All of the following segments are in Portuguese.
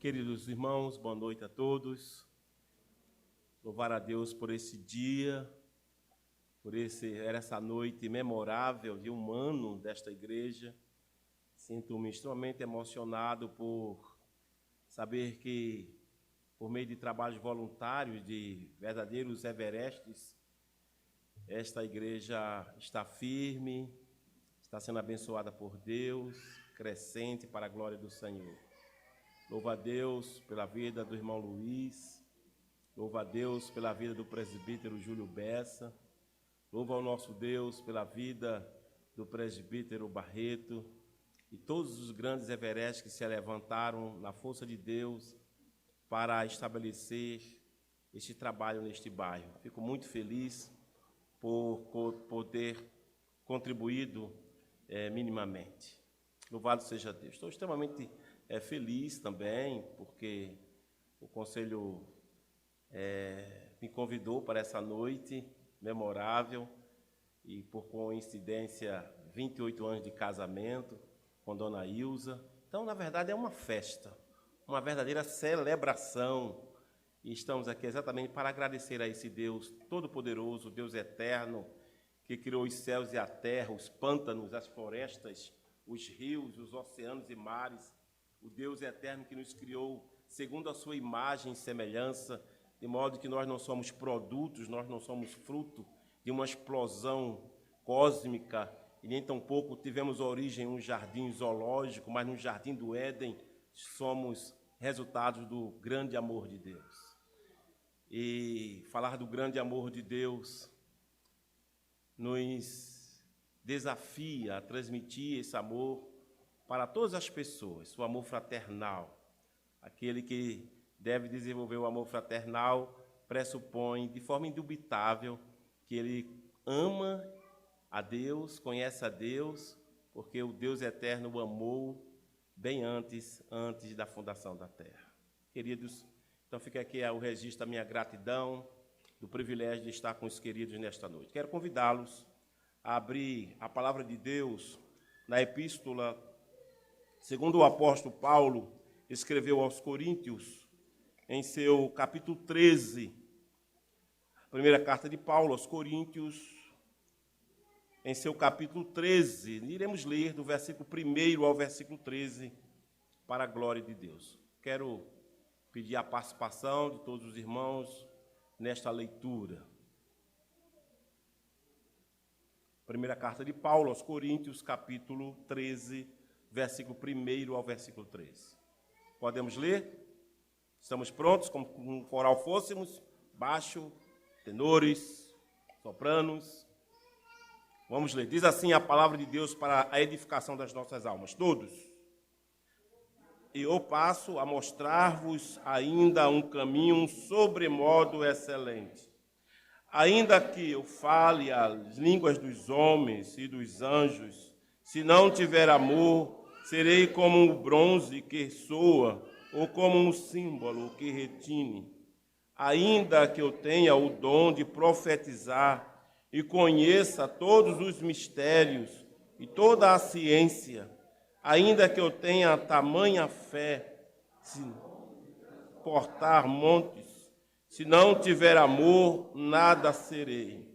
Queridos irmãos, boa noite a todos. Louvar a Deus por esse dia, por essa noite memorável de um ano desta igreja. Sinto-me extremamente emocionado por saber que, por meio de trabalhos voluntários, de verdadeiros everestes, esta igreja está firme, está sendo abençoada por Deus, crescente para a glória do Senhor. Louvo a Deus pela vida do irmão Luiz, louvo a Deus pela vida do presbítero Júlio Bessa, louvo ao nosso Deus pela vida do presbítero Barreto e todos os grandes everestes que se levantaram na força de Deus para estabelecer este trabalho neste bairro. Fico muito feliz por ter contribuído minimamente. Louvado seja Deus. Estou extremamente feliz também, porque o Conselho me convidou para essa noite memorável e, por coincidência, 28 anos de casamento com Dona Ilza. Então, na verdade, é uma festa, uma verdadeira celebração. E estamos aqui exatamente para agradecer a esse Deus Todo-Poderoso, Deus Eterno, que criou os céus e a terra, os pântanos, as florestas, os rios, os oceanos e mares, o Deus Eterno que nos criou segundo a sua imagem e semelhança, de modo que nós não somos produtos, nós não somos fruto de uma explosão cósmica, e nem tampouco tivemos origem em um jardim zoológico, mas no jardim do Éden somos resultados do grande amor de Deus. E falar do grande amor de Deus nos desafia a transmitir esse amor para todas as pessoas, o amor fraternal. Aquele que deve desenvolver o amor fraternal pressupõe de forma indubitável que ele ama a Deus, conhece a Deus, porque o Deus eterno o amou bem antes da fundação da terra. Queridos, então fica aqui o registro da minha gratidão, do privilégio de estar com os queridos nesta noite. Quero convidá-los a abrir a palavra de Deus na epístola, segundo o apóstolo Paulo escreveu aos Coríntios, em seu capítulo 13, primeira carta de Paulo aos Coríntios, em seu capítulo 13, iremos ler do versículo 1 ao versículo 13, para a glória de Deus. Quero pedir a participação de todos os irmãos nesta leitura. Primeira carta de Paulo aos Coríntios, capítulo 13, versículo 1 ao versículo 13. Podemos ler? Estamos prontos, como um coral fôssemos? Baixo, tenores, sopranos. Vamos ler. Diz assim a palavra de Deus para a edificação das nossas almas. Todos. E eu passo a mostrar-vos ainda um caminho sobremodo excelente. Ainda que eu fale as línguas dos homens e dos anjos, se não tiver amor, serei como o bronze que soa, ou como um símbolo que retine. Ainda que eu tenha o dom de profetizar e conheça todos os mistérios e toda a ciência, ainda que eu tenha tamanha fé, se portar montes, se não tiver amor, nada serei.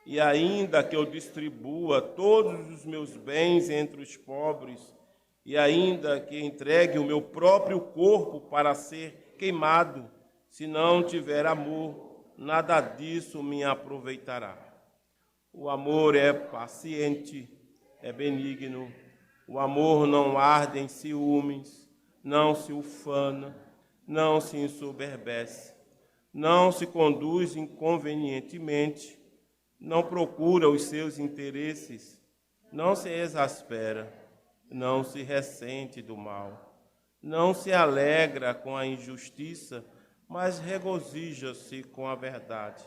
E ainda que eu distribua todos os meus bens entre os pobres, e ainda que entregue o meu próprio corpo para ser queimado, se não tiver amor, nada disso me aproveitará. O amor é paciente, é benigno, o amor não arde em ciúmes, não se ufana, não se ensoberbece, não se conduz inconvenientemente, não procura os seus interesses, não se exaspera, não se ressente do mal, não se alegra com a injustiça, mas regozija-se com a verdade.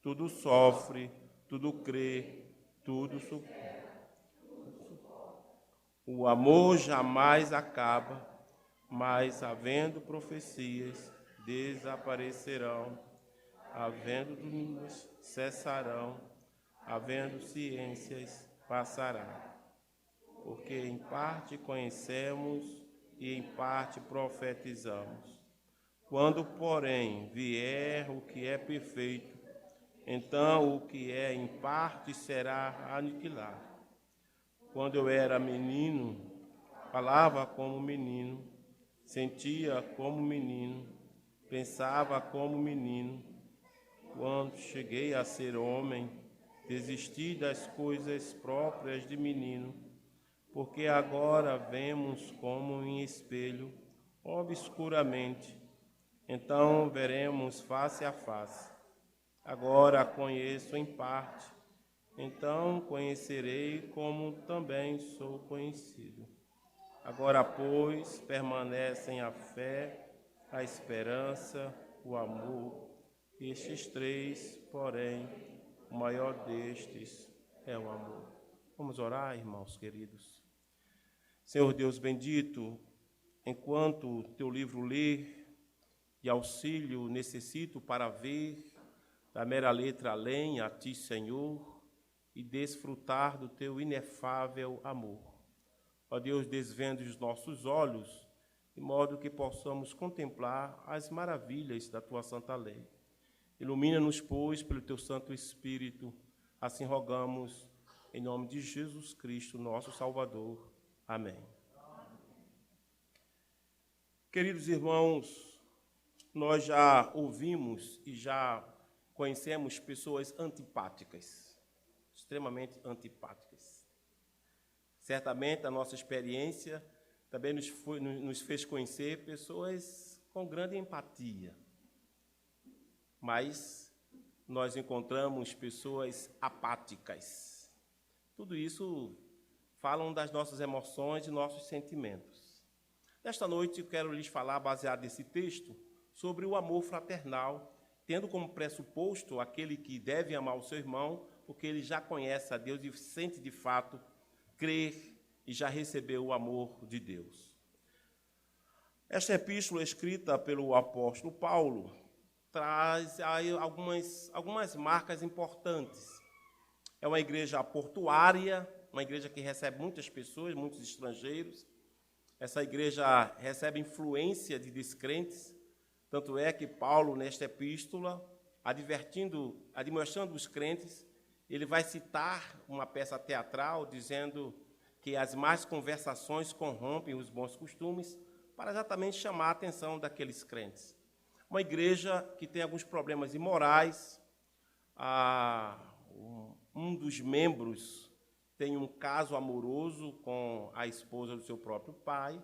Tudo sofre, tudo crê, tudo suporta. O amor jamais acaba, mas havendo profecias, desaparecerão, havendo línguas, cessarão, havendo ciências, passará. Porque em parte conhecemos e em parte profetizamos. Quando, porém, vier o que é perfeito, então o que é em parte será aniquilado. Quando eu era menino, falava como menino, sentia como menino, pensava como menino. Quando cheguei a ser homem, desisti das coisas próprias de menino, porque agora vemos como em espelho, obscuramente. Então veremos face a face. Agora conheço em parte, então conhecerei como também sou conhecido. Agora, pois, permanecem a fé, a esperança, o amor. Estes três, porém, o maior destes é o amor. Vamos orar, irmãos queridos. Senhor Deus bendito, enquanto teu livro lê, de auxílio necessito para ver da mera letra além a ti, Senhor, e desfrutar do teu inefável amor. Ó Deus, desvende os nossos olhos, de modo que possamos contemplar as maravilhas da tua santa lei. Ilumina-nos, pois, pelo teu Santo Espírito, assim rogamos, em nome de Jesus Cristo, nosso Salvador. Amém. Queridos irmãos, nós já ouvimos e já conhecemos pessoas antipáticas, extremamente antipáticas. Certamente a nossa experiência também nos fez conhecer pessoas com grande empatia. Mas nós encontramos pessoas apáticas. Tudo isso falam das nossas emoções e nossos sentimentos. Nesta noite eu quero lhes falar, baseado nesse texto, sobre o amor fraternal, tendo como pressuposto aquele que deve amar o seu irmão, porque ele já conhece a Deus e sente de fato crer e já recebeu o amor de Deus. Esta epístola escrita pelo apóstolo Paulo traz aí algumas marcas importantes. É uma igreja portuária, uma igreja que recebe muitas pessoas, muitos estrangeiros. Essa igreja recebe influência de descrentes, tanto é que Paulo, nesta epístola, admoestando os crentes, ele vai citar uma peça teatral dizendo que as más conversações corrompem os bons costumes, para exatamente chamar a atenção daqueles crentes. Uma igreja que tem alguns problemas imorais, um dos membros tem um caso amoroso com a esposa do seu próprio pai.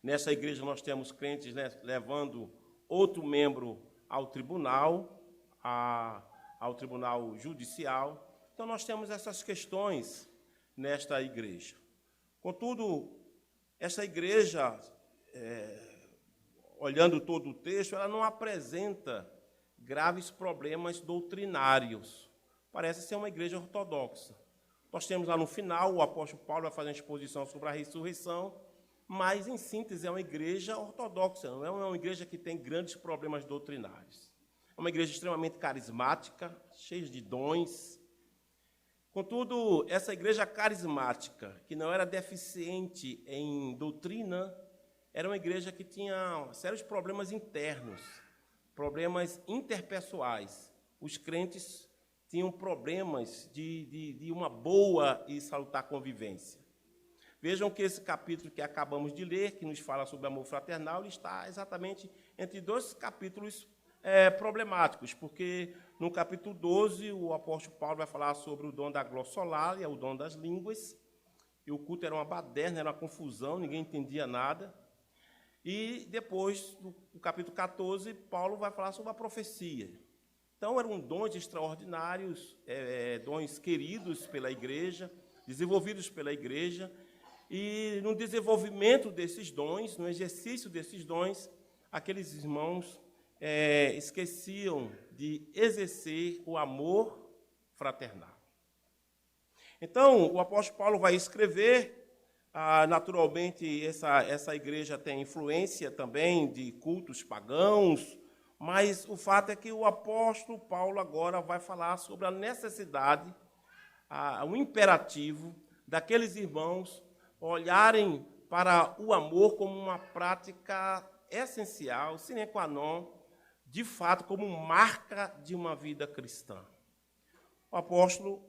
Nessa igreja nós temos crentes, né, levando outro membro ao tribunal judicial. Então nós temos essas questões nesta igreja. Contudo, essa igreja, olhando todo o texto, ela não apresenta graves problemas doutrinários. Parece ser uma igreja ortodoxa. Nós temos lá no final, o apóstolo Paulo vai fazer uma exposição sobre a ressurreição, mas, em síntese, é uma igreja ortodoxa, não é uma igreja que tem grandes problemas doutrinários. É uma igreja extremamente carismática, cheia de dons. Contudo, essa igreja carismática, que não era deficiente em doutrina, era uma igreja que tinha sérios problemas internos, problemas interpessoais. Os crentes tinham problemas de uma boa e salutar convivência. Vejam que esse capítulo que acabamos de ler, que nos fala sobre amor fraternal, ele está exatamente entre dois capítulos problemáticos, porque no capítulo 12 o apóstolo Paulo vai falar sobre o dom da glossolalia, o dom das línguas, e o culto era uma baderna, era uma confusão, ninguém entendia nada. E depois, no capítulo 14, Paulo vai falar sobre a profecia. Então, eram dons extraordinários, dons queridos pela igreja, desenvolvidos pela igreja, e no desenvolvimento desses dons, no exercício desses dons, aqueles irmãos esqueciam de exercer o amor fraternal. Então, o apóstolo Paulo vai escrever, naturalmente, essa igreja tem influência também de cultos pagãos, mas o fato é que o apóstolo Paulo agora vai falar sobre a necessidade, o imperativo daqueles irmãos olharem para o amor como uma prática essencial, sine qua non, de fato, como marca de uma vida cristã. O apóstolo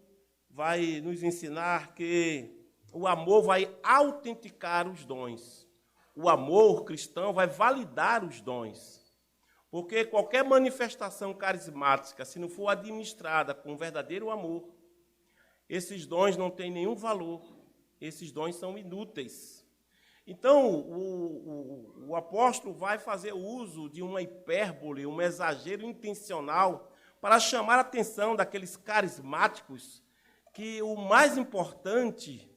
vai nos ensinar que o amor vai autenticar os dons. O amor cristão vai validar os dons. Porque qualquer manifestação carismática, se não for administrada com verdadeiro amor, esses dons não têm nenhum valor. Esses dons são inúteis. Então, o apóstolo vai fazer uso de uma hipérbole, um exagero intencional, para chamar a atenção daqueles carismáticos que o mais importante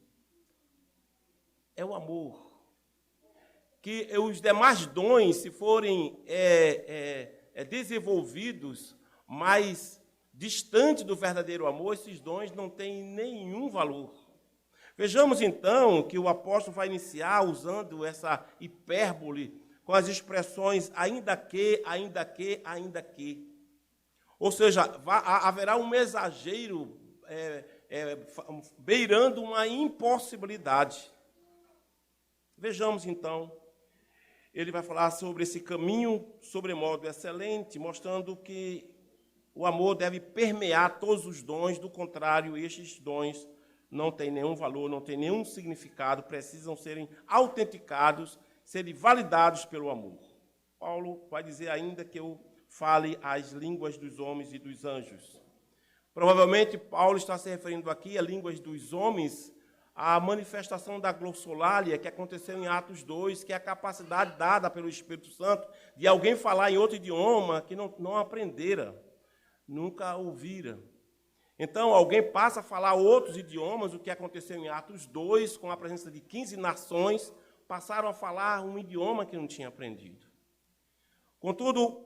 é o amor. Que os demais dons, se forem desenvolvidos mais distante do verdadeiro amor, esses dons não têm nenhum valor. Vejamos, então, que o apóstolo vai iniciar usando essa hipérbole com as expressões ainda que, ainda que, ainda que. Ou seja, haverá um exagero beirando uma impossibilidade. Vejamos, então, ele vai falar sobre esse caminho sobremodo excelente, mostrando que o amor deve permear todos os dons, do contrário, estes dons não têm nenhum valor, não têm nenhum significado, precisam serem autenticados, serem validados pelo amor. Paulo vai dizer ainda que eu fale as línguas dos homens e dos anjos. Provavelmente, Paulo está se referindo aqui a línguas dos homens, a manifestação da glossolalia que aconteceu em Atos 2, que é a capacidade dada pelo Espírito Santo de alguém falar em outro idioma que não aprendera, nunca ouvira. Então, alguém passa a falar outros idiomas, o que aconteceu em Atos 2, com a presença de 15 nações, passaram a falar um idioma que não tinha aprendido. Contudo,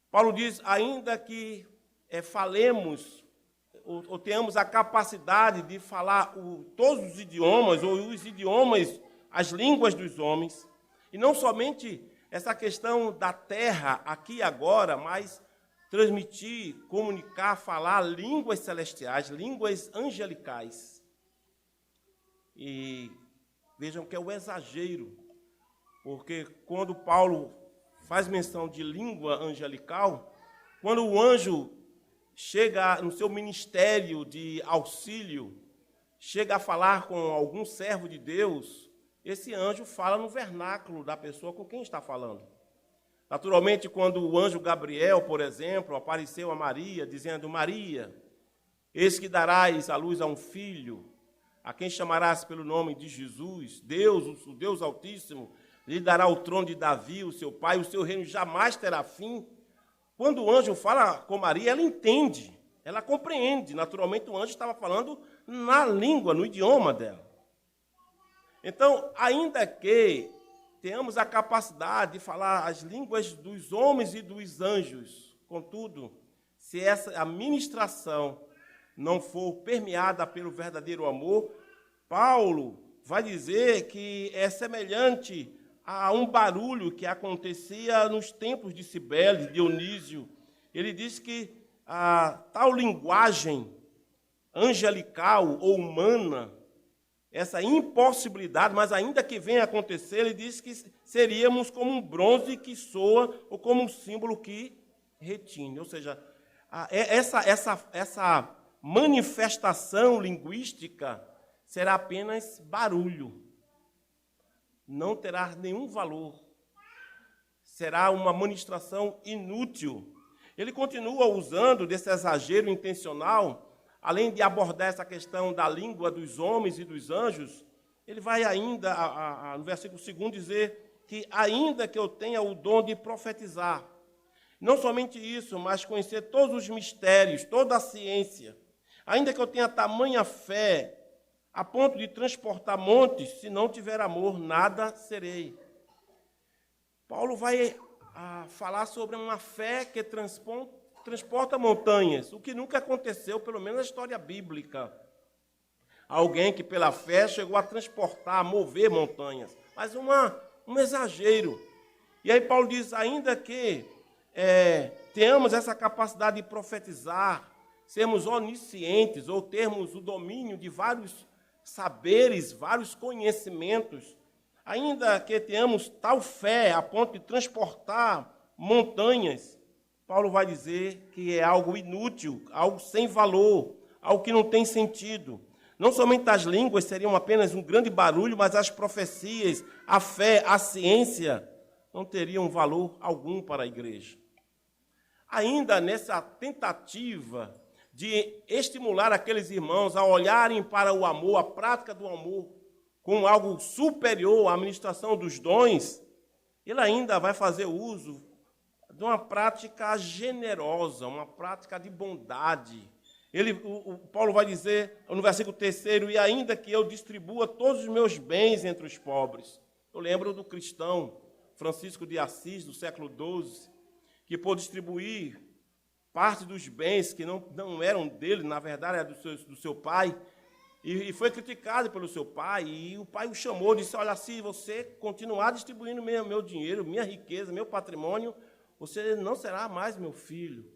Paulo diz, ainda que falemos ou tenhamos a capacidade de falar todos os idiomas, ou os idiomas, as línguas dos homens, e não somente essa questão da terra, aqui e agora, mas transmitir, comunicar, falar línguas celestiais, línguas angelicais. E vejam que é o exagero, porque quando Paulo faz menção de língua angelical, quando o anjo chega no seu ministério de auxílio, chega a falar com algum servo de Deus, esse anjo fala no vernáculo da pessoa com quem está falando. Naturalmente, quando o anjo Gabriel, por exemplo, apareceu a Maria, dizendo, Maria, eis que darás à luz a um filho, a quem chamarás pelo nome de Jesus, Deus, o Deus Altíssimo, lhe dará o trono de Davi, o seu pai, o seu reino jamais terá fim. Quando o anjo fala com Maria, ela entende, ela compreende. Naturalmente, o anjo estava falando na língua, no idioma dela. Então, ainda que tenhamos a capacidade de falar as línguas dos homens e dos anjos, contudo, se essa administração não for permeada pelo verdadeiro amor, Paulo vai dizer que é semelhante a um barulho que acontecia nos tempos de Cibele, de Dionísio. Ele diz que a tal linguagem angelical ou humana, essa impossibilidade, mas ainda que venha a acontecer, ele diz que seríamos como um bronze que soa ou como um símbolo que retine. Ou seja, essa manifestação linguística será apenas barulho. Não terá nenhum valor. Será uma ministração inútil. Ele continua usando desse exagero intencional, além de abordar essa questão da língua dos homens e dos anjos, ele vai ainda, no versículo 2, dizer que ainda que eu tenha o dom de profetizar, não somente isso, mas conhecer todos os mistérios, toda a ciência, ainda que eu tenha tamanha fé, a ponto de transportar montes, se não tiver amor, nada serei. Paulo vai falar sobre uma fé que transporta montanhas, o que nunca aconteceu, pelo menos na história bíblica. Alguém que pela fé chegou a transportar, a mover montanhas, mas um exagero. E aí Paulo diz, ainda que tenhamos essa capacidade de profetizar, sermos oniscientes ou termos o domínio de vários saberes, vários conhecimentos, Ainda que tenhamos tal fé a ponto de transportar montanhas, Paulo vai dizer que é algo inútil, algo sem valor, algo que não tem sentido. Não somente as línguas seriam apenas um grande barulho, mas as profecias, a fé, a ciência não teriam valor algum para a igreja. Ainda nessa tentativa de estimular aqueles irmãos a olharem para o amor, a prática do amor, como algo superior à administração dos dons, ele ainda vai fazer uso de uma prática generosa, uma prática de bondade. Paulo vai dizer no versículo 3, e ainda que eu distribua todos os meus bens entre os pobres. Eu lembro do cristão Francisco de Assis, do século XII, que por distribuir parte dos bens que não eram dele, na verdade era do seu pai, e foi criticado pelo seu pai, e o pai o chamou e disse: olha, se você continuar distribuindo meu dinheiro, minha riqueza, meu patrimônio, você não será mais meu filho.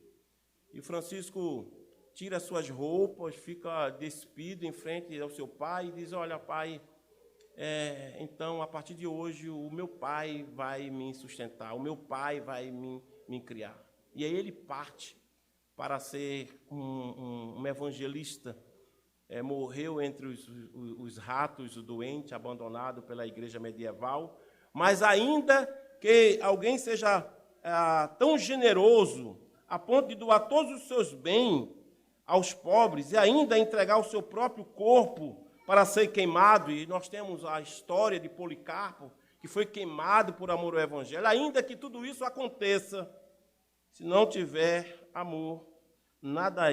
E Francisco tira suas roupas, fica despido em frente ao seu pai e diz: olha, pai, então, a partir de hoje, o meu pai vai me sustentar, o meu pai vai me criar. E aí ele parte para ser um evangelista. Morreu entre os ratos, o doente, abandonado pela igreja medieval. Mas ainda que alguém seja tão generoso a ponto de doar todos os seus bens aos pobres e ainda entregar o seu próprio corpo para ser queimado, e nós temos a história de Policarpo, que foi queimado por amor ao Evangelho, ainda que tudo isso aconteça, se não tiver amor, nada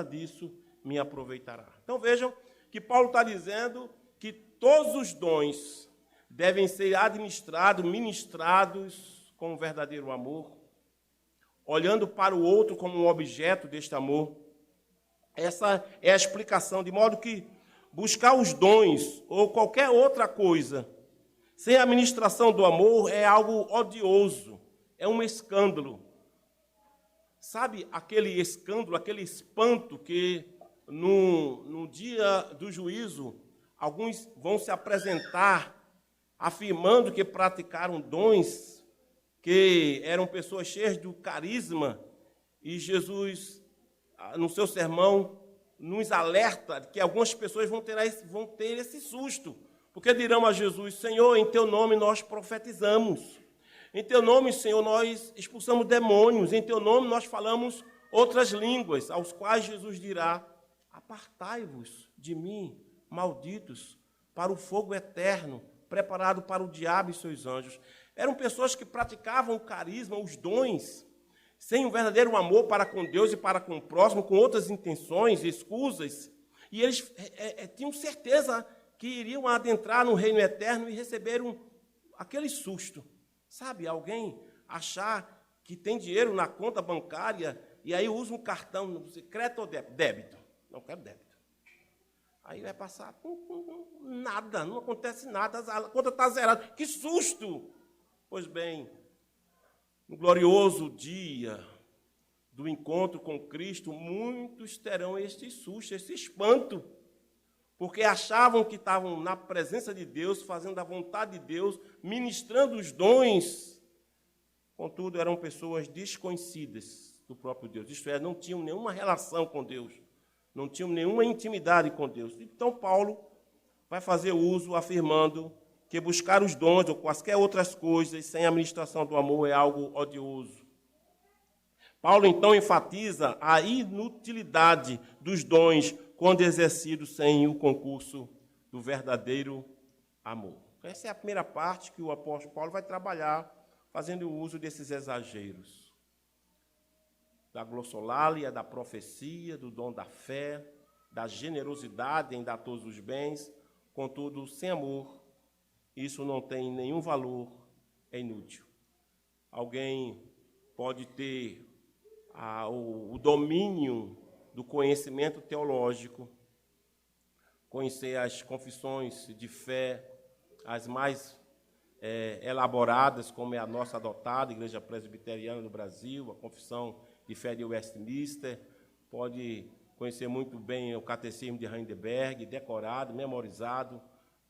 disso me aproveitará. Então vejam que Paulo está dizendo que todos os dons devem ser administrados, ministrados com um verdadeiro amor, olhando para o outro como um objeto deste amor. Essa é a explicação, de modo que buscar os dons ou qualquer outra coisa sem a administração do amor é algo odioso, é um escândalo. Sabe aquele escândalo, aquele espanto que no dia do juízo alguns vão se apresentar afirmando que praticaram dons, que eram pessoas cheias do carisma, e Jesus, no seu sermão, nos alerta que algumas pessoas vão ter esse susto, porque dirão a Jesus: Senhor, em teu nome nós profetizamos, em teu nome, Senhor, nós expulsamos demônios, em teu nome nós falamos outras línguas, aos quais Jesus dirá: apartai-vos de mim, malditos, para o fogo eterno, preparado para o diabo e seus anjos. Eram pessoas que praticavam o carisma, os dons, sem um verdadeiro amor para com Deus e para com o próximo, com outras intenções, escusas, e eles tinham certeza que iriam adentrar no reino eterno e receberam aquele susto. Sabe, alguém achar que tem dinheiro na conta bancária e aí usa um cartão, crédito ou débito? Débito. Não quero débito. Aí vai passar, nada, não acontece nada, a conta está zerada. Que susto! Pois bem, no glorioso dia do encontro com Cristo, muitos terão este susto, esse espanto, porque achavam que estavam na presença de Deus, fazendo a vontade de Deus, ministrando os dons. Contudo, eram pessoas desconhecidas do próprio Deus, isto é, não tinham nenhuma relação com Deus, não tinham nenhuma intimidade com Deus. Então, Paulo vai fazer uso, afirmando que buscar os dons ou quaisquer outras coisas sem a administração do amor é algo odioso. Paulo, então, enfatiza a inutilidade dos dons quando exercidos sem o concurso do verdadeiro amor. Essa é a primeira parte que o apóstolo Paulo vai trabalhar, fazendo uso desses exageros. Da glossolalia, da profecia, do dom da fé, da generosidade em dar todos os bens, contudo, sem amor, isso não tem nenhum valor, é inútil. Alguém pode ter o domínio do conhecimento teológico, conhecer as confissões de fé, as mais elaboradas, como é a nossa adotada, Igreja Presbiteriana do Brasil, a Confissão de Fé de Westminster, pode conhecer muito bem o Catecismo de Heidelberg, decorado, memorizado,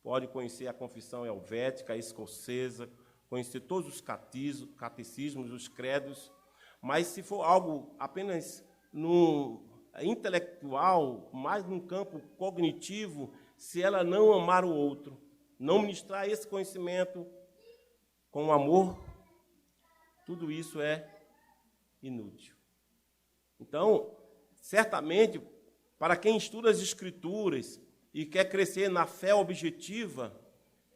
pode conhecer a confissão helvética, a escocesa, conhecer todos os catecismos, os credos, mas se for algo apenas no intelectual, mais num campo cognitivo, se ela não amar o outro, não ministrar esse conhecimento com amor, tudo isso é inútil. Então, certamente, para quem estuda as Escrituras e quer crescer na fé objetiva,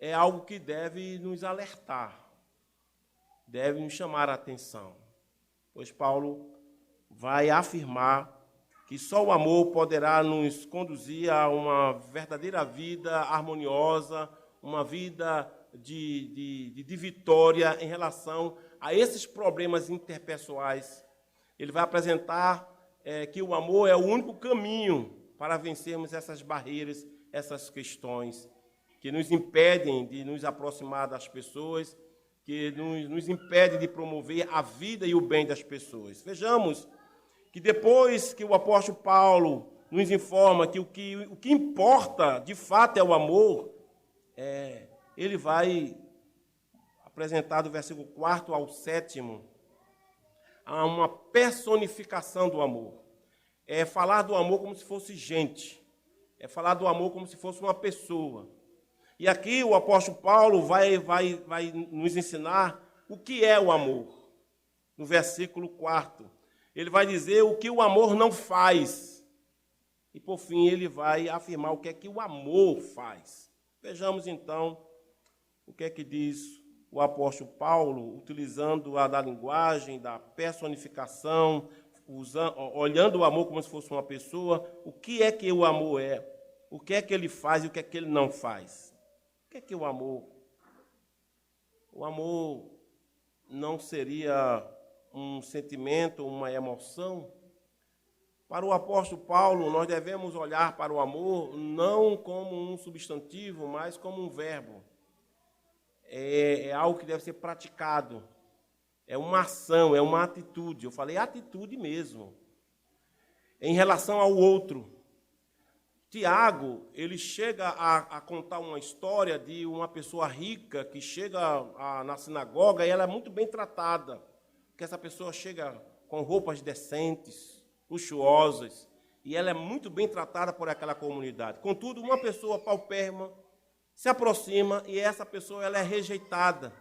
é algo que deve nos alertar, deve nos chamar a atenção, pois Paulo vai afirmar que só o amor poderá nos conduzir a uma verdadeira vida harmoniosa, uma vida de vitória em relação a esses problemas interpessoais. Ele vai apresentar que o amor é o único caminho para vencermos essas barreiras, essas questões que nos impedem de nos aproximar das pessoas, que nos impedem de promover a vida e o bem das pessoas. Vejamos que depois que o apóstolo Paulo nos informa que o que importa, de fato, é o amor, ele vai apresentar do versículo 4 ao 7º a uma personificação do amor. É falar do amor como se fosse gente. É falar do amor como se fosse uma pessoa. E aqui o apóstolo Paulo vai nos ensinar o que é o amor. No versículo 4. Ele vai dizer o que o amor não faz. E, por fim, ele vai afirmar o que é que o amor faz. Vejamos, então, o que é que diz o apóstolo Paulo, utilizando a da linguagem, da personificação, olhando o amor como se fosse uma pessoa, o que é que o amor é, o que é que ele faz e o que é que ele não faz. O que é que o amor? O amor não seria um sentimento, uma emoção? Para o apóstolo Paulo, nós devemos olhar para o amor não como um substantivo, mas como um verbo. É algo que deve ser praticado. É uma ação, é uma atitude. Eu falei atitude mesmo. Em relação ao outro. Tiago, ele chega a contar uma história de uma pessoa rica que chega na sinagoga e ela é muito bem tratada. Porque essa pessoa chega com roupas decentes, luxuosas, e ela é muito bem tratada por aquela comunidade. Contudo, uma pessoa paupérrima se aproxima e essa pessoa ela é rejeitada.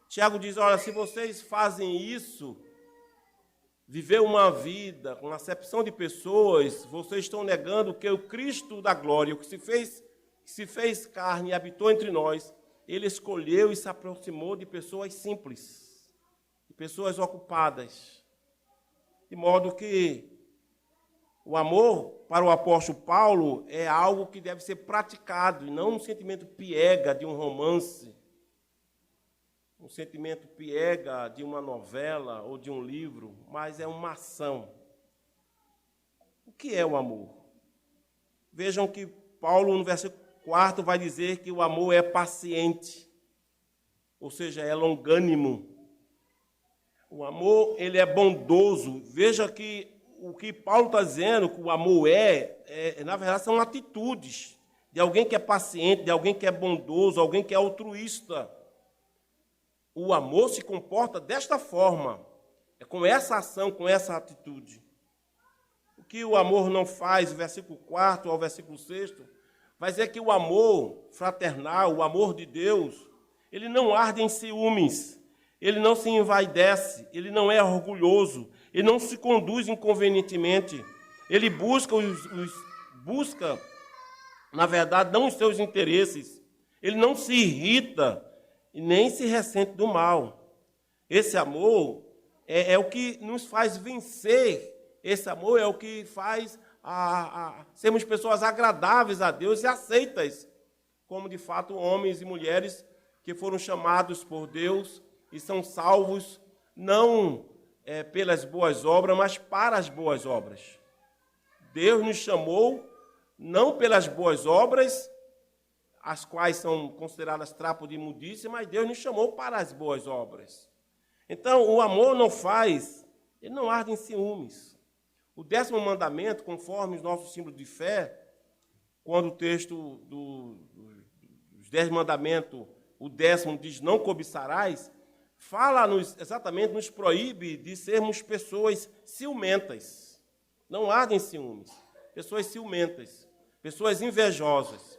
Tiago diz, olha, se vocês fazem isso, viver uma vida com acepção de pessoas, vocês estão negando que o Cristo da glória, o que se fez carne e habitou entre nós, ele escolheu e se aproximou de pessoas simples, de pessoas ocupadas. De modo que o amor para o apóstolo Paulo é algo que deve ser praticado, e não um sentimento piega de um romance, um sentimento piega de uma novela ou de um livro, mas é uma ação. O que é o amor? Vejam que Paulo, no versículo 4, vai dizer que o amor é paciente, ou seja, é longânimo. O amor, ele é bondoso. Veja que o que Paulo está dizendo que o amor na verdade, são atitudes de alguém que é paciente, de alguém que é bondoso, alguém que é altruísta. O amor se comporta desta forma, é com essa ação, com essa atitude. O que o amor não faz, versículo 4 ao versículo 6, vai dizer que o amor fraternal, o amor de Deus, ele não arde em ciúmes, ele não se envaidece, ele não é orgulhoso, ele não se conduz inconvenientemente, ele busca, na verdade, não os seus interesses, ele não se irrita e nem se ressente do mal. Esse amor é o que nos faz vencer, esse amor é o que faz sermos pessoas agradáveis a Deus e aceitas, como de fato homens e mulheres que foram chamados por Deus e são salvos não pelas boas obras, mas para as boas obras. Deus nos chamou não pelas boas obras, as quais são consideradas trapo de imundícia, mas Deus nos chamou para as boas obras. Então, o amor não faz, ele não arde em ciúmes. O 10º mandamento, conforme os nossos símbolos de fé, quando o texto dos 10 mandamentos, o 10º diz, não cobiçarás, exatamente nos proíbe de sermos pessoas ciumentas. Não ardem ciúmes. Pessoas ciumentas, pessoas invejosas.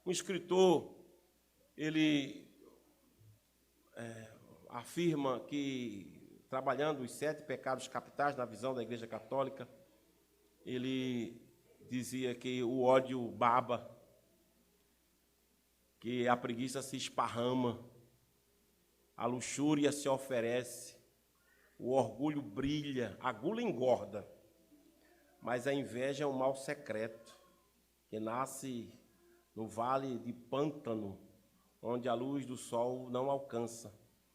Um escritor, ele afirma que, trabalhando os 7 pecados capitais na visão da Igreja Católica, ele dizia que o ódio baba, que a preguiça se esparrama, a luxúria se oferece, o orgulho brilha, a gula engorda, mas a inveja é um mal secreto, que nasce no vale de pântano, onde a luz do sol não alcança.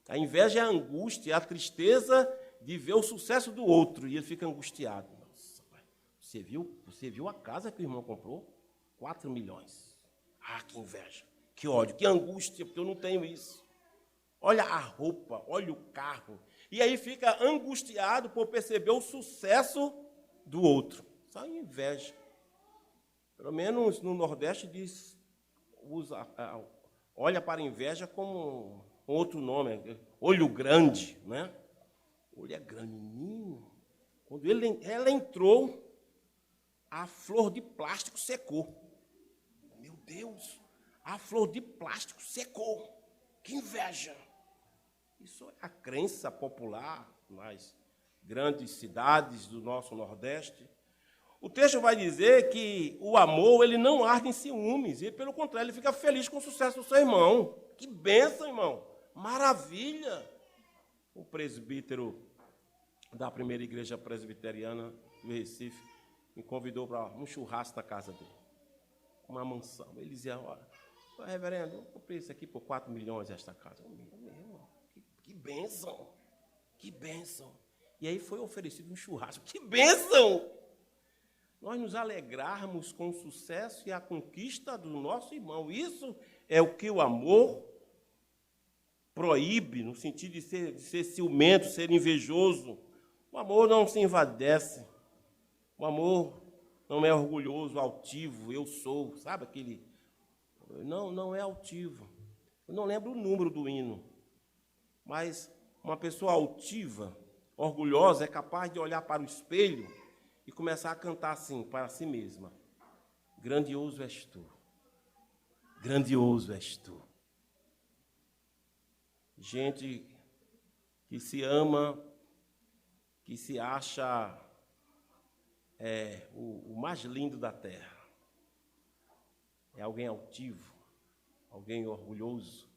A inveja é a angústia, é a tristeza de ver o sucesso do outro, e ele fica angustiado. Nossa, pai, você viu a casa que o irmão comprou? 4 milhões. Ah, que inveja, que ódio, que angústia, porque eu não tenho isso. Olha a roupa, olha o carro. E aí fica angustiado por perceber o sucesso do outro. Só inveja. Pelo menos no Nordeste olha para a inveja como outro nome, olho grande, né? Olho é grande, menino. Quando ela entrou, a flor de plástico secou. Meu Deus, a flor de plástico secou. Que inveja! Isso é a crença popular nas grandes cidades do nosso Nordeste. O texto vai dizer que o amor, ele não arde em ciúmes, e pelo contrário, ele fica feliz com o sucesso do seu irmão. Que bênção, irmão! Maravilha! O presbítero da primeira igreja presbiteriana do Recife me convidou para um churrasco na casa dele, uma mansão. Ele dizia, olha, reverendo, eu comprei isso aqui por 4 milhões, esta casa. Que bênção! Que bênção! E aí foi oferecido um churrasco. Que bênção! Nós nos alegrarmos com o sucesso e a conquista do nosso irmão. Isso é o que o amor proíbe, no sentido de ser ciumento, ser invejoso. O amor não se envadece. O amor não é orgulhoso, altivo, eu sou, sabe aquele... Não é altivo. Eu não lembro o número do hino, mas uma pessoa altiva, orgulhosa, é capaz de olhar para o espelho e começar a cantar assim, para si mesma. Grandioso és tu. Grandioso és tu. Gente que se ama, que se acha o mais lindo da terra. É alguém altivo, alguém orgulhoso.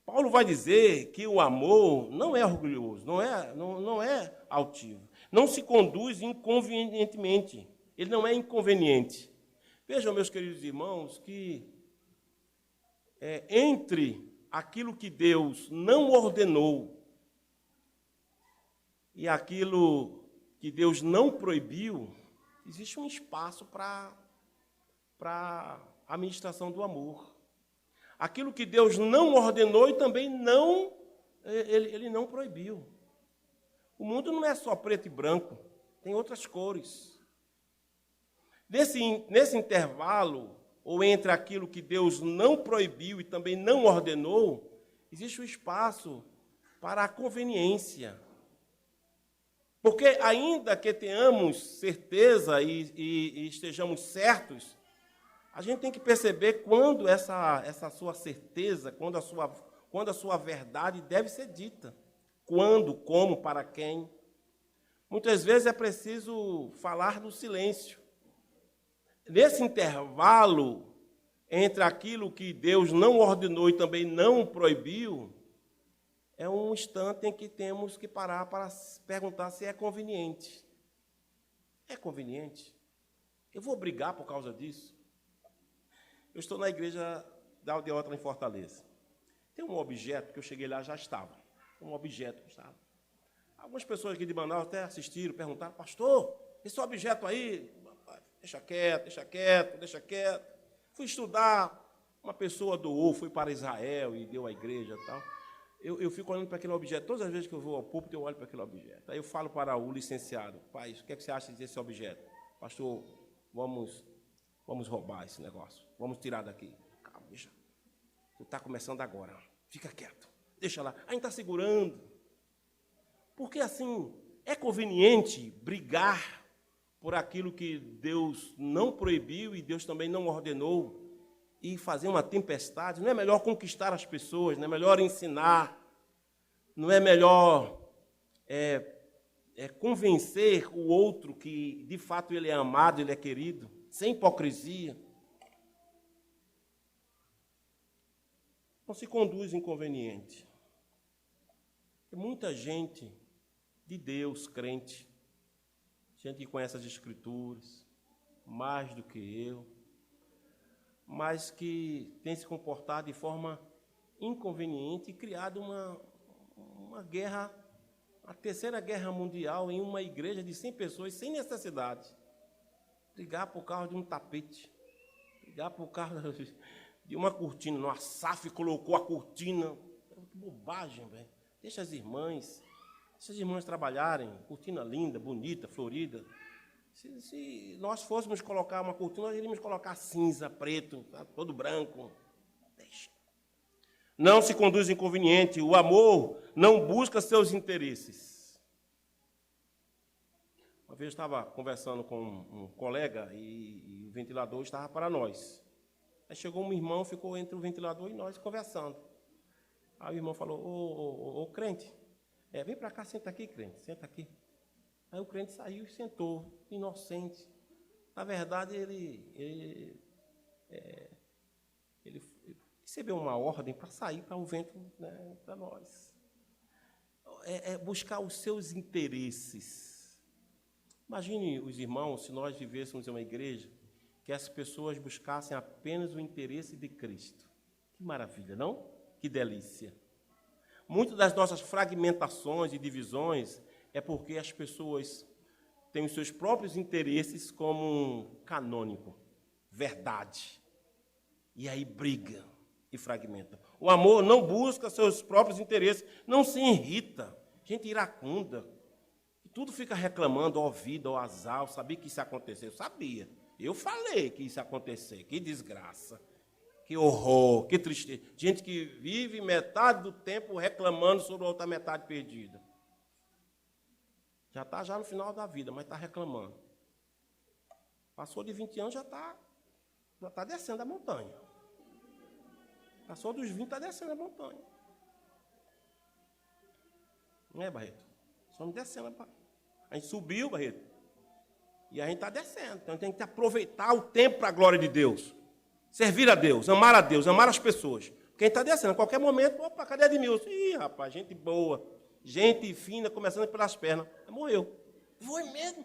Paulo vai dizer que o amor não é orgulhoso, não é altivo. Não se conduz inconvenientemente. Ele não é inconveniente. Vejam, meus queridos irmãos, que entre aquilo que Deus não ordenou e aquilo que Deus não proibiu, existe um espaço para a administração do amor. Aquilo que Deus não ordenou e também ele não proibiu. O mundo não é só preto e branco, tem outras cores. Nesse intervalo, ou entre aquilo que Deus não proibiu e também não ordenou, existe um espaço para a conveniência. Porque ainda que tenhamos certeza e estejamos certos, a gente tem que perceber quando essa sua certeza, quando a sua verdade deve ser dita. Quando, como, para quem. Muitas vezes é preciso falar no silêncio. Nesse intervalo entre aquilo que Deus não ordenou e também não proibiu, é um instante em que temos que parar para perguntar se é conveniente. É conveniente? Eu vou brigar por causa disso? Eu estou na igreja da Aldeota, em Fortaleza. Tem um objeto que eu cheguei lá, já estava. Um objeto que estava. Algumas pessoas aqui de Manaus até assistiram, perguntaram, pastor, esse objeto aí, deixa quieto, deixa quieto, deixa quieto. Fui estudar, uma pessoa doou, fui para Israel e deu à igreja e tal. Eu fico olhando para aquele objeto, todas as vezes que eu vou ao púlpito, eu olho para aquele objeto. Aí eu falo para o licenciado, pai, o que é que você acha desse objeto? Pastor, vamos roubar esse negócio, vamos tirar daqui. Calma, deixa Tu está começando agora. Fica quieto. Deixa lá. A gente está segurando. Porque, assim, é conveniente brigar por aquilo que Deus não proibiu e Deus também não ordenou e fazer uma tempestade. Não é melhor conquistar as pessoas, não é melhor ensinar, não é melhor convencer o outro que, de fato, ele é amado, ele é querido, sem hipocrisia. Não se conduz inconveniente. Tem muita gente de Deus, crente, gente que conhece as Escrituras, mais do que eu, mas que tem se comportado de forma inconveniente e criado uma guerra, a terceira guerra mundial em uma igreja de 100 pessoas, sem necessidade. Brigar por causa de um tapete, brigar por causa de uma cortina. No Asaf colocou a cortina. Que bobagem, velho. Deixa as irmãs trabalharem. Cortina linda, bonita, florida. Se nós fôssemos colocar uma cortina, nós iríamos colocar cinza, preto, todo branco. Deixa. Não se conduz inconveniente. O amor não busca seus interesses. Uma vez eu estava conversando com um colega e o ventilador estava para nós. Aí chegou um irmão, ficou entre o ventilador e nós conversando. Aí o irmão falou, ô crente, vem para cá, senta aqui, crente, senta aqui. Aí o crente saiu e sentou, inocente. Na verdade, ele recebeu uma ordem para sair para o vento, né, para nós. Buscar os seus interesses. Imagine os irmãos, se nós vivêssemos em uma igreja, que as pessoas buscassem apenas o interesse de Cristo. Que maravilha, não? Que delícia. Muitas das nossas fragmentações e divisões é porque as pessoas têm os seus próprios interesses como canônico, verdade. E aí briga e fragmenta. O amor não busca seus próprios interesses, não se irrita. Gente iracunda, tudo fica reclamando, ó vida, ó azar, eu sabia que isso ia acontecer, eu sabia. Eu falei que isso ia acontecer, que desgraça, que horror, que tristeza. Gente que vive metade do tempo reclamando sobre a outra metade perdida. Já está já no final da vida, mas está reclamando. Passou de 20 anos, já está descendo a montanha. Passou dos 20, está descendo a montanha. Não é, Barreto? Estamos descendo. A gente subiu, Barreto, e a gente está descendo. Então, a gente tem que aproveitar o tempo para a glória de Deus. Servir a Deus, amar as pessoas. Porque a gente está descendo. A qualquer momento, opa, cadê Edmilson? Ih, rapaz, gente boa, gente fina, começando pelas pernas. Morreu. Foi mesmo.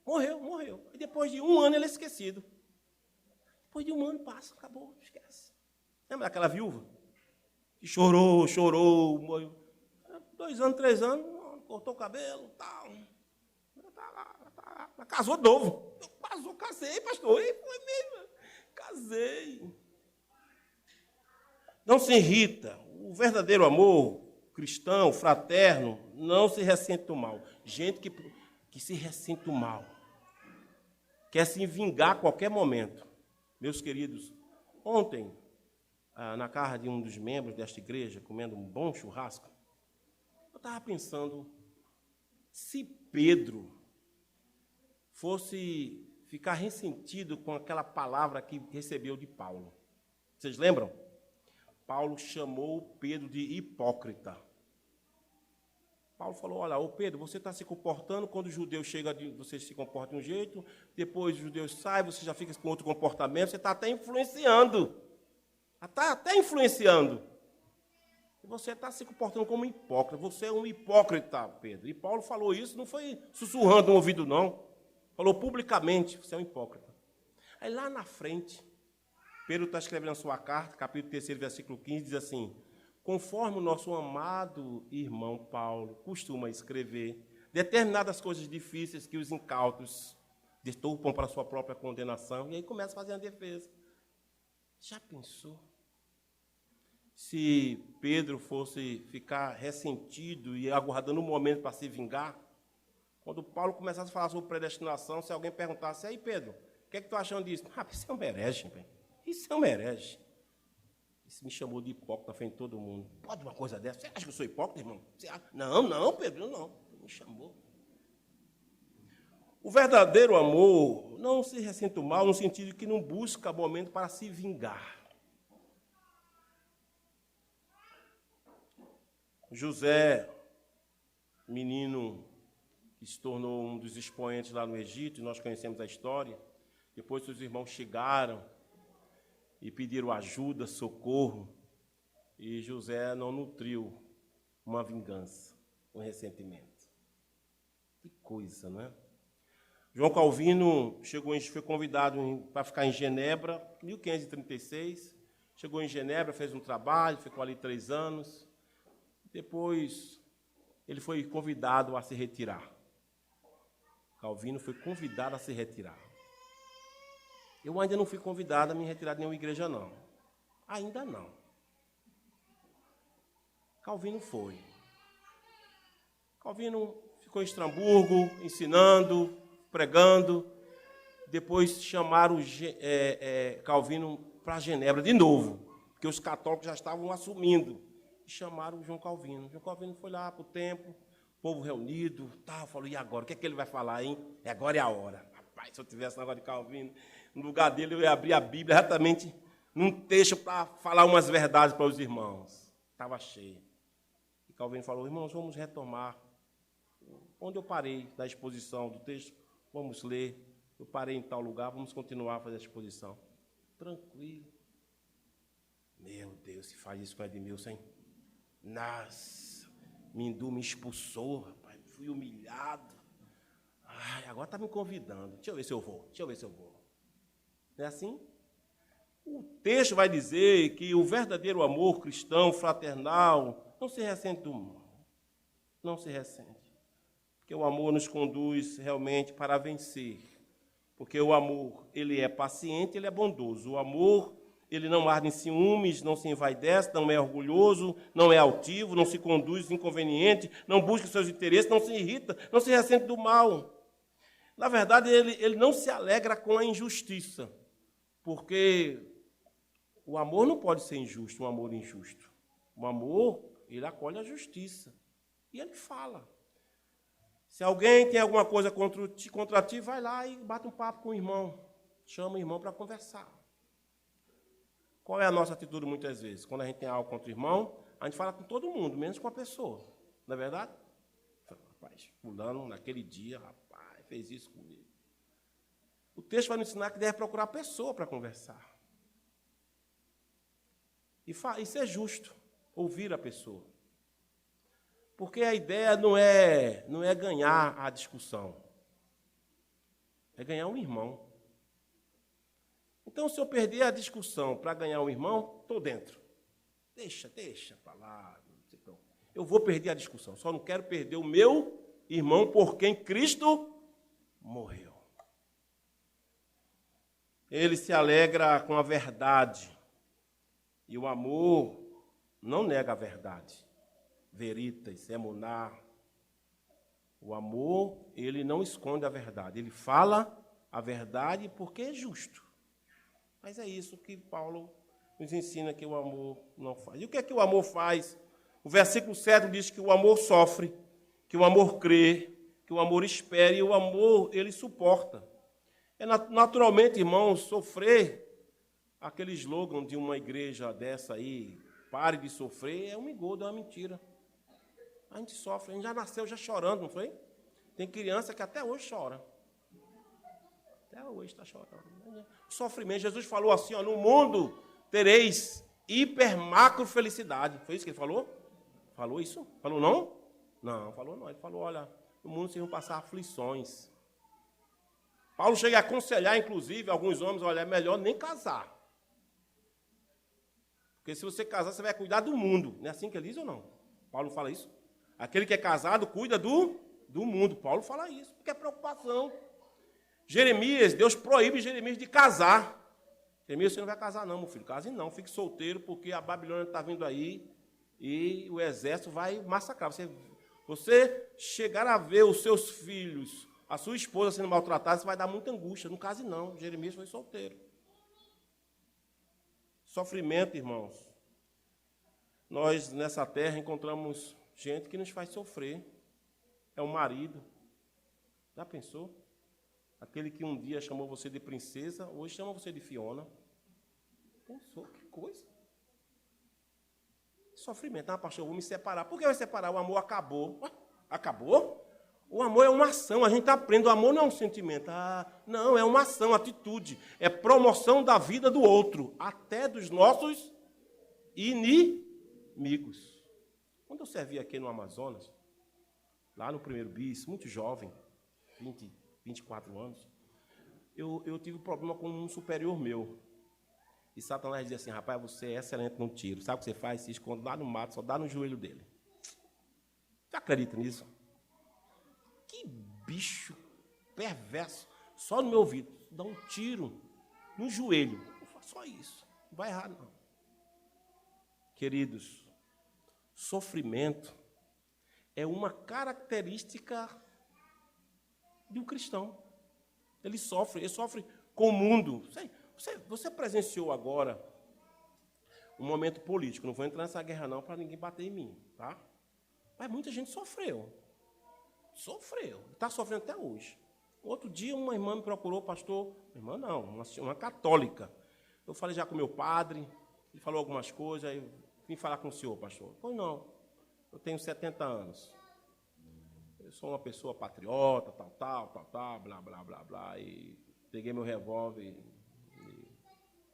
Morreu. E depois de um ano ele é esquecido. Depois de um ano passa, acabou, esquece. Lembra daquela viúva? Que chorou, morreu. 2 anos, 3 anos, cortou o cabelo, tal. Ela casou de novo. Casei, pastor. E foi mesmo. Casei. Não se irrita. O verdadeiro amor cristão, fraterno, não se ressente do mal. Gente que se ressente do mal. Quer se vingar a qualquer momento. Meus queridos, ontem, na casa de um dos membros desta igreja, comendo um bom churrasco, eu estava pensando, se Pedro fosse ficar ressentido com aquela palavra que recebeu de Paulo. Vocês lembram? Paulo chamou Pedro de hipócrita. Paulo falou, olha, ô Pedro, você está se comportando, quando os judeus chegam, você se comporta de um jeito, depois os judeus saem, você já fica com outro comportamento, você está até influenciando. Está até influenciando. E você está se comportando como um hipócrita. Você é um hipócrita, Pedro. E Paulo falou isso, não foi sussurrando no ouvido, não. Falou publicamente, você é um hipócrita. Aí lá na frente, Pedro está escrevendo a sua carta, capítulo 3, versículo 15, diz assim, conforme o nosso amado irmão Paulo costuma escrever, determinadas coisas difíceis que os incautos deturpam para a sua própria condenação, e aí começa a fazer a defesa. Já pensou? Se Pedro fosse ficar ressentido e aguardando um momento para se vingar, quando Paulo começasse a falar sobre predestinação, se alguém perguntasse, aí Pedro, o que é que tu achando disso? Isso é um herege, velho. Isso é um herege. Isso me chamou de hipócrita na frente de todo mundo. Pode uma coisa dessa? Você acha que eu sou hipócrita, irmão? Você acha? Não, Pedro, não. Me chamou. O verdadeiro amor não se ressente o mal, no sentido de que não busca momento para se vingar. José, menino que se tornou um dos expoentes lá no Egito, e nós conhecemos a história, depois seus irmãos chegaram e pediram ajuda, socorro, e José não nutriu uma vingança, um ressentimento. Que coisa, não é? João Calvino foi convidado para ficar em Genebra, em 1536, chegou em Genebra, fez um trabalho, ficou ali 3 anos, depois ele foi convidado a se retirar. Calvino foi convidado a se retirar. Eu ainda não fui convidado a me retirar de nenhuma igreja, não. Ainda não. Calvino foi. Calvino ficou em Estrasburgo, ensinando, pregando. Depois chamaram Calvino para Genebra de novo, porque os católicos já estavam assumindo. E chamaram João Calvino. João Calvino foi lá para o templo, povo reunido, falou, e agora? O que é que ele vai falar, hein? Agora é a hora. Rapaz, se eu tivesse um negócio de Calvino, no lugar dele eu ia abrir a Bíblia exatamente num texto para falar umas verdades para os irmãos. Estava cheio. E Calvino falou, irmãos, vamos retomar. Onde eu parei da exposição do texto, vamos ler. Eu parei em tal lugar, vamos continuar a fazer a exposição. Tranquilo. Meu Deus, se faz isso com Edmilson, hein? Nossa, Mindu me expulsou, rapaz, fui humilhado. Ai, agora está me convidando. Deixa eu ver se eu vou. Não é assim? O texto vai dizer que o verdadeiro amor cristão, fraternal, não se ressente do mal. Não se ressente. Porque o amor nos conduz realmente para vencer. Porque o amor, ele é paciente, ele é bondoso. O amor, ele não arde em ciúmes, não se envaidece, não é orgulhoso, não é altivo, não se conduz inconveniente, não busca seus interesses, não se irrita, não se ressente do mal. Na verdade, ele não se alegra com a injustiça, porque o amor não pode ser injusto, um amor injusto. O amor, ele acolhe a justiça. E ele fala. Se alguém tem alguma coisa contra ti, vai lá e bate um papo com o irmão. Chama o irmão para conversar. Qual é a nossa atitude muitas vezes? Quando a gente tem algo contra o irmão, a gente fala com todo mundo, menos com a pessoa. Não é verdade? Rapaz, fulano, naquele dia, rapaz, fez isso comigo. O texto vai nos ensinar que deve procurar a pessoa para conversar. E ser justo, ouvir a pessoa. Porque a ideia não é ganhar a discussão. É ganhar um irmão. Então, se eu perder a discussão para ganhar um irmão, estou dentro. Deixa para lá. Eu vou perder a discussão. Só não quero perder o meu irmão por quem Cristo morreu. Ele se alegra com a verdade. E o amor não nega a verdade. Veritas, emuná. O amor, ele não esconde a verdade. Ele fala a verdade porque é justo. Mas é isso que Paulo nos ensina que o amor não faz. E o que é que o amor faz? O versículo 7 diz que o amor sofre, que o amor crê, que o amor espera e o amor, ele suporta. É naturalmente, irmãos, sofrer, aquele slogan de uma igreja dessa aí, pare de sofrer, é um engodo, é uma mentira. A gente sofre, a gente já nasceu já chorando, não foi? Tem criança que até hoje chora. Até hoje está chorando. O sofrimento, Jesus falou assim, ó, no mundo tereis hiper macro felicidade. Foi isso que ele falou? Falou isso? Falou não? Não, falou não. Ele falou, olha, no mundo vocês vão passar aflições. Paulo chega a aconselhar, inclusive, alguns homens, olha, é melhor nem casar. Porque se você casar, você vai cuidar do mundo. Não é assim que ele diz ou não? Paulo fala isso? Aquele que é casado cuida do mundo. Paulo fala isso, porque é preocupação. Jeremias, Deus proíbe Jeremias de casar. Jeremias, você não vai casar não, meu filho. Case não, fique solteiro, porque a Babilônia está vindo aí e o exército vai massacrar. Você chegar a ver os seus filhos, a sua esposa sendo maltratada, você vai dar muita angústia. Não case não, Jeremias foi solteiro. Sofrimento, irmãos, Nós, nessa terra, encontramos gente que nos faz sofrer. É o marido. Já pensou? Aquele que um dia chamou você de princesa, hoje chama você de Fiona. Pensou? Que coisa. Sofrimento. Ah, pastor, eu vou me separar. Por que vai separar? O amor acabou. Acabou? O amor é uma ação. A gente aprende. O amor não é um sentimento. Não, é uma ação, atitude. É promoção da vida do outro. Até dos nossos inimigos. Quando eu servi aqui no Amazonas, lá no primeiro bis, muito jovem, 24 anos, eu tive um problema com um superior meu. E Satanás dizia assim, rapaz, você é excelente no tiro. Sabe o que você faz? Se esconde lá no mato, só dá no joelho dele. Você acredita nisso? Que bicho perverso. Só no meu ouvido. Dá um tiro no joelho. Só isso. Não vai errar, não. Queridos, sofrimento é uma característica de um cristão. Ele sofre com o mundo. Você presenciou agora um momento político. Não vou entrar nessa guerra não para ninguém bater em mim, tá? Mas muita gente sofreu. Está sofrendo até hoje. Outro dia uma irmã me procurou, pastor, irmã não, uma católica. Eu falei já com meu padre, ele falou algumas coisas, aí vim falar com o senhor, pastor. Pois não, eu tenho 70 anos. Eu sou uma pessoa patriota, tal, blá, blá, blá, blá. E peguei meu revólver e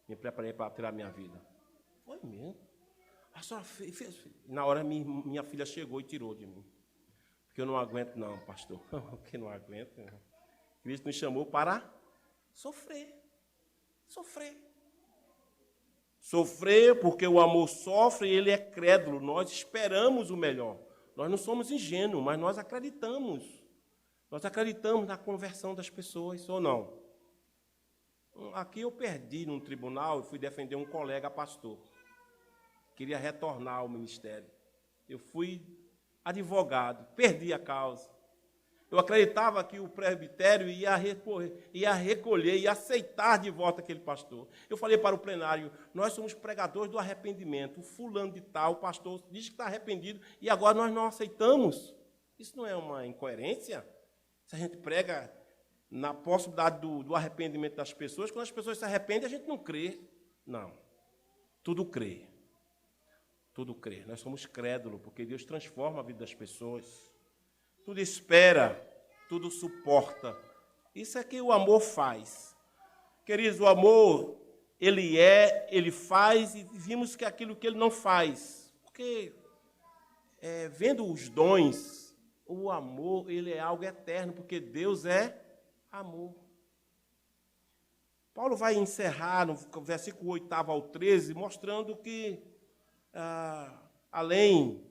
me preparei para tirar minha vida. Foi mesmo. A senhora fez. Na hora minha filha chegou e tirou de mim. Porque eu não aguento não, pastor. Porque não aguento. Cristo nos chamou para sofrer. Sofrer porque o amor sofre e ele é crédulo. Nós esperamos o melhor. Nós não somos ingênuos, mas nós acreditamos. Nós acreditamos na conversão das pessoas, ou não? Aqui eu perdi num tribunal e fui defender um colega pastor. Queria retornar ao ministério. Eu fui advogado, perdi a causa. Eu acreditava que o presbitério ia recolher, ia aceitar de volta aquele pastor. Eu falei para o plenário, nós somos pregadores do arrependimento. O fulano de tal, o pastor, diz que está arrependido e agora nós não aceitamos. Isso não é uma incoerência? Se a gente prega na possibilidade do arrependimento das pessoas, quando as pessoas se arrependem, a gente não crê. Não. Tudo crê. Tudo crê. Nós somos crédulos, porque Deus transforma a vida das pessoas. Tudo espera, tudo suporta. Isso é que o amor faz. Queridos, o amor, ele faz, e vimos que aquilo que ele não faz. Porque, vendo os dons, o amor, ele é algo eterno, porque Deus é amor. Paulo vai encerrar no versículo 8 ao 13, mostrando que, além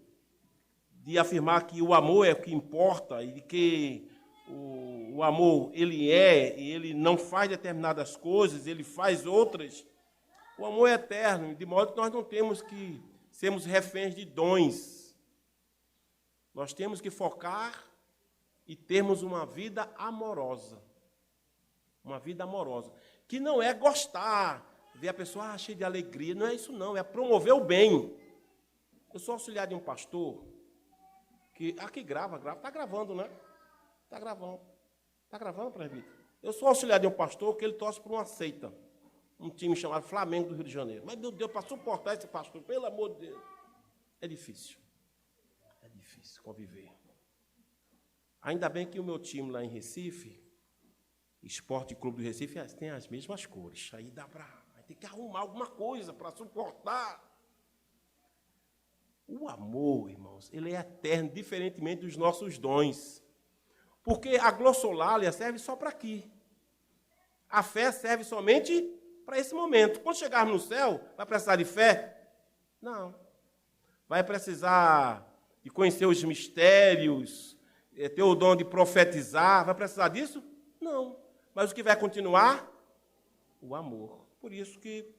de afirmar que o amor é o que importa e que o amor, e ele não faz determinadas coisas, ele faz outras, o amor é eterno, de modo que nós não temos que sermos reféns de dons. Nós temos que focar e termos uma vida amorosa. Uma vida amorosa. Que não é gostar, ver a pessoa cheia de alegria, não é isso não, é promover o bem. Eu sou auxiliar de um pastor, que aqui grava, está gravando, né? Está gravando, presbítero? Eu sou auxiliar de um pastor que ele torce por uma seita, um time chamado Flamengo do Rio de Janeiro. Mas, meu Deus, para suportar esse pastor, pelo amor de Deus, é difícil conviver. Ainda bem que o meu time lá em Recife, Esporte Clube do Recife, tem as mesmas cores. Aí dá para... Tem que arrumar alguma coisa para suportar. O amor, irmãos, ele é eterno, diferentemente dos nossos dons. Porque a glossolalia serve só para aqui. A fé serve somente para esse momento. Quando chegarmos no céu, vai precisar de fé? Não. Vai precisar de conhecer os mistérios, ter o dom de profetizar. Vai precisar disso? Não. Mas o que vai continuar? O amor. Por isso que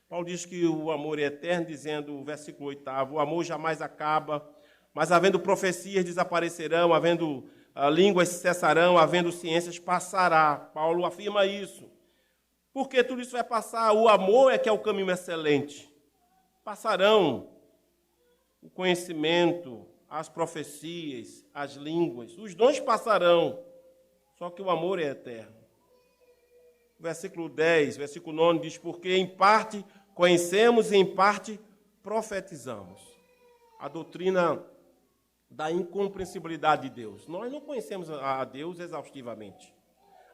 Paulo diz que o amor é eterno, dizendo, o versículo 8, o amor jamais acaba, mas havendo profecias desaparecerão, havendo línguas cessarão, havendo ciências passará. Paulo afirma isso. Porque tudo isso vai passar. O amor é que é o caminho excelente. Passarão o conhecimento, as profecias, as línguas. Os dons passarão, só que o amor é eterno. Versículo 10, versículo 9 diz, porque em parte conhecemos e em parte profetizamos. A doutrina da incompreensibilidade de Deus. Nós não conhecemos a Deus exaustivamente.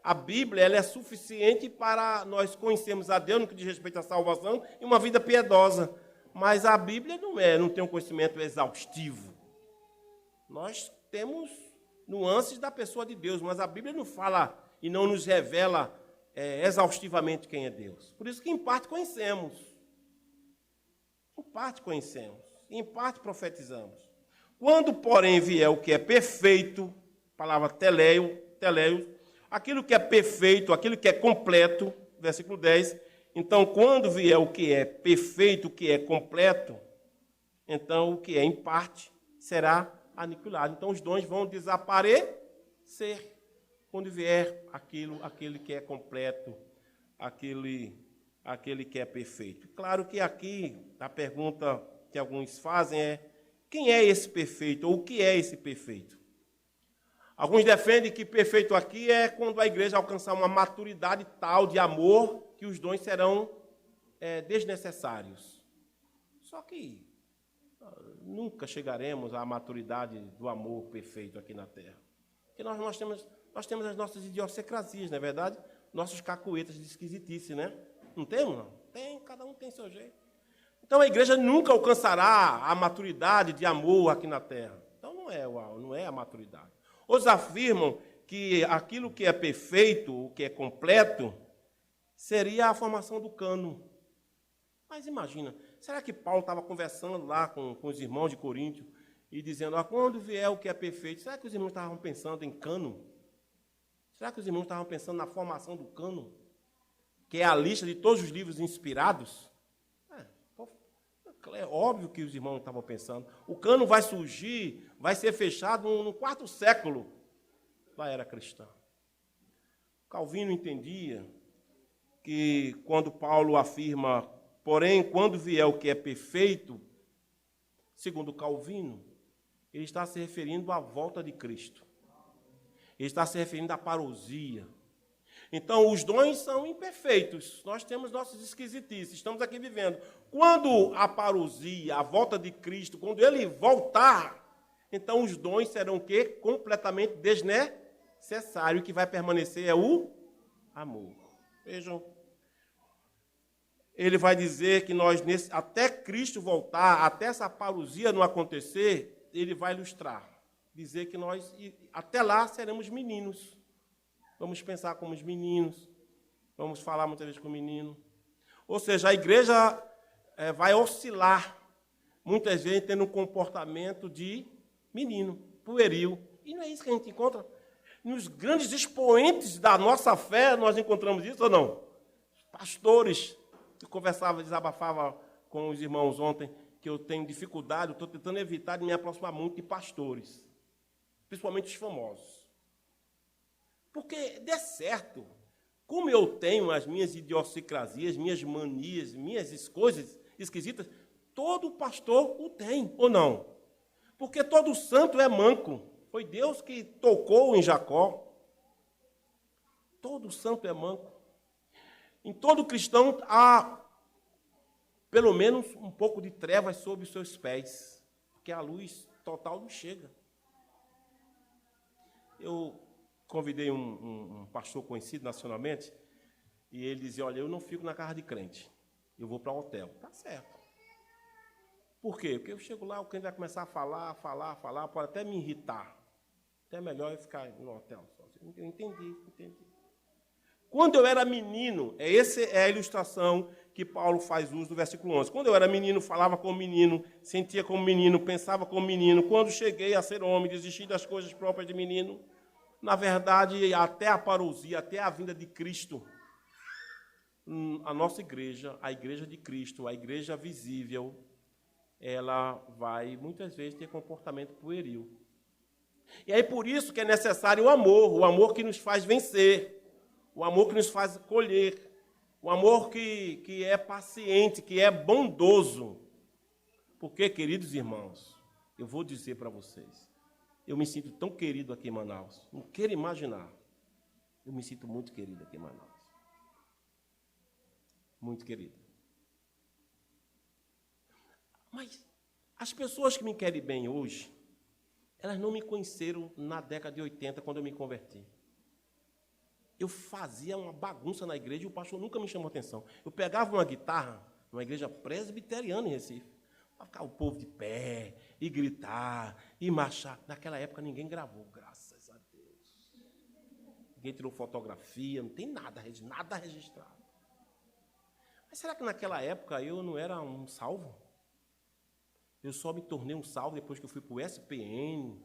A Bíblia ela é suficiente para nós conhecermos a Deus no que diz respeito à salvação e uma vida piedosa. Mas a Bíblia não tem um conhecimento exaustivo. Nós temos nuances da pessoa de Deus, mas a Bíblia não fala e não nos revela exaustivamente quem é Deus. Por isso que em parte conhecemos. Em parte conhecemos. E em parte profetizamos. Quando, porém, vier o que é perfeito, palavra teleios, aquilo que é perfeito, aquilo que é completo, versículo 10, então, quando vier o que é perfeito, o que é completo, então o que é em parte será aniquilado. Então, os dons vão desaparecer quando vier aquele que é completo, aquele que é perfeito. Claro que aqui, a pergunta que alguns fazem é, quem é esse perfeito, ou o que é esse perfeito? Alguns defendem que perfeito aqui é quando a igreja alcançar uma maturidade tal de amor que os dons serão desnecessários. Só que nunca chegaremos à maturidade do amor perfeito aqui na Terra. Porque nós temos as nossas idiosincrasias, não é verdade? Nossos cacuetas de esquisitice, né? Não temos? Não? Tem, cada um tem seu jeito. Então a igreja nunca alcançará a maturidade de amor aqui na Terra. Então não é a maturidade. Outros afirmam que aquilo que é perfeito, o que é completo, seria a formação do cânon. Mas imagina, será que Paulo estava conversando lá com os irmãos de Coríntio e dizendo, quando vier o que é perfeito, será que os irmãos estavam pensando em cânon? Será que os irmãos estavam pensando na formação do cânon? Que é a lista de todos os livros inspirados? É óbvio que os irmãos estavam pensando. O cânon vai surgir, vai ser fechado no 4º século da era cristã. Calvino entendia que quando Paulo afirma, porém, quando vier o que é perfeito, segundo Calvino, ele está se referindo à volta de Cristo. Ele está se referindo à parousia. Então, os dons são imperfeitos. Nós temos nossas esquisitices, estamos aqui vivendo. Quando a parousia, a volta de Cristo, quando ele voltar, então os dons serão o quê? Completamente desnecessários. O que vai permanecer é o amor. Vejam. Ele vai dizer que nós, até Cristo voltar, até essa parousia não acontecer, ele vai ilustrar. Dizer que nós, até lá, seremos meninos. Vamos pensar como os meninos, vamos falar muitas vezes com o menino. Ou seja, a igreja vai oscilar, muitas vezes tendo um comportamento de menino, pueril. E não é isso que a gente encontra. Nos grandes expoentes da nossa fé, nós encontramos isso ou não? Pastores. Eu conversava, desabafava com os irmãos ontem, que eu tenho dificuldade, eu estou tentando evitar de me aproximar muito de pastores, principalmente os famosos. Porque dê certo. Como eu tenho as minhas idiosincrasias, minhas manias, minhas coisas esquisitas, todo pastor o tem, ou não? Porque todo santo é manco. Foi Deus que tocou em Jacó. Todo santo é manco. Em todo cristão há, pelo menos, um pouco de trevas sob os seus pés, porque a luz total não chega. Eu convidei um pastor conhecido nacionalmente, e ele dizia, olha, eu não fico na casa de crente, eu vou para o hotel. Tá certo. Por quê? Porque eu chego lá, o crente vai começar a falar, pode até me irritar. Até é melhor eu ficar no hotel. Eu entendi. Quando eu era menino, essa é a ilustração que Paulo faz uso do versículo 11. Quando eu era menino, falava como menino, sentia como menino, pensava como menino. Quando cheguei a ser homem, desisti das coisas próprias de menino. Na verdade, até a parousia, até a vinda de Cristo, a nossa igreja, a igreja de Cristo, a igreja visível, ela vai, muitas vezes, ter comportamento pueril. E aí, por isso que é necessário o amor que nos faz vencer, o amor que nos faz colher, o amor que é paciente, que é bondoso. Porque, queridos irmãos, eu vou dizer para vocês, eu me sinto tão querido aqui em Manaus, não quero imaginar. Eu me sinto muito querido aqui em Manaus. Muito querido. Mas as pessoas que me querem bem hoje, elas não me conheceram na década de 80, quando eu me converti. Eu fazia uma bagunça na igreja e o pastor nunca me chamou atenção. Eu pegava uma guitarra, numa igreja presbiteriana em Recife, para ficar o povo de pé, e gritar, e marchar. Naquela época ninguém gravou, graças a Deus. Ninguém tirou fotografia, não tem nada registrado. Mas será que naquela época eu não era um salvo? Eu só me tornei um salvo depois que eu fui para o SPN,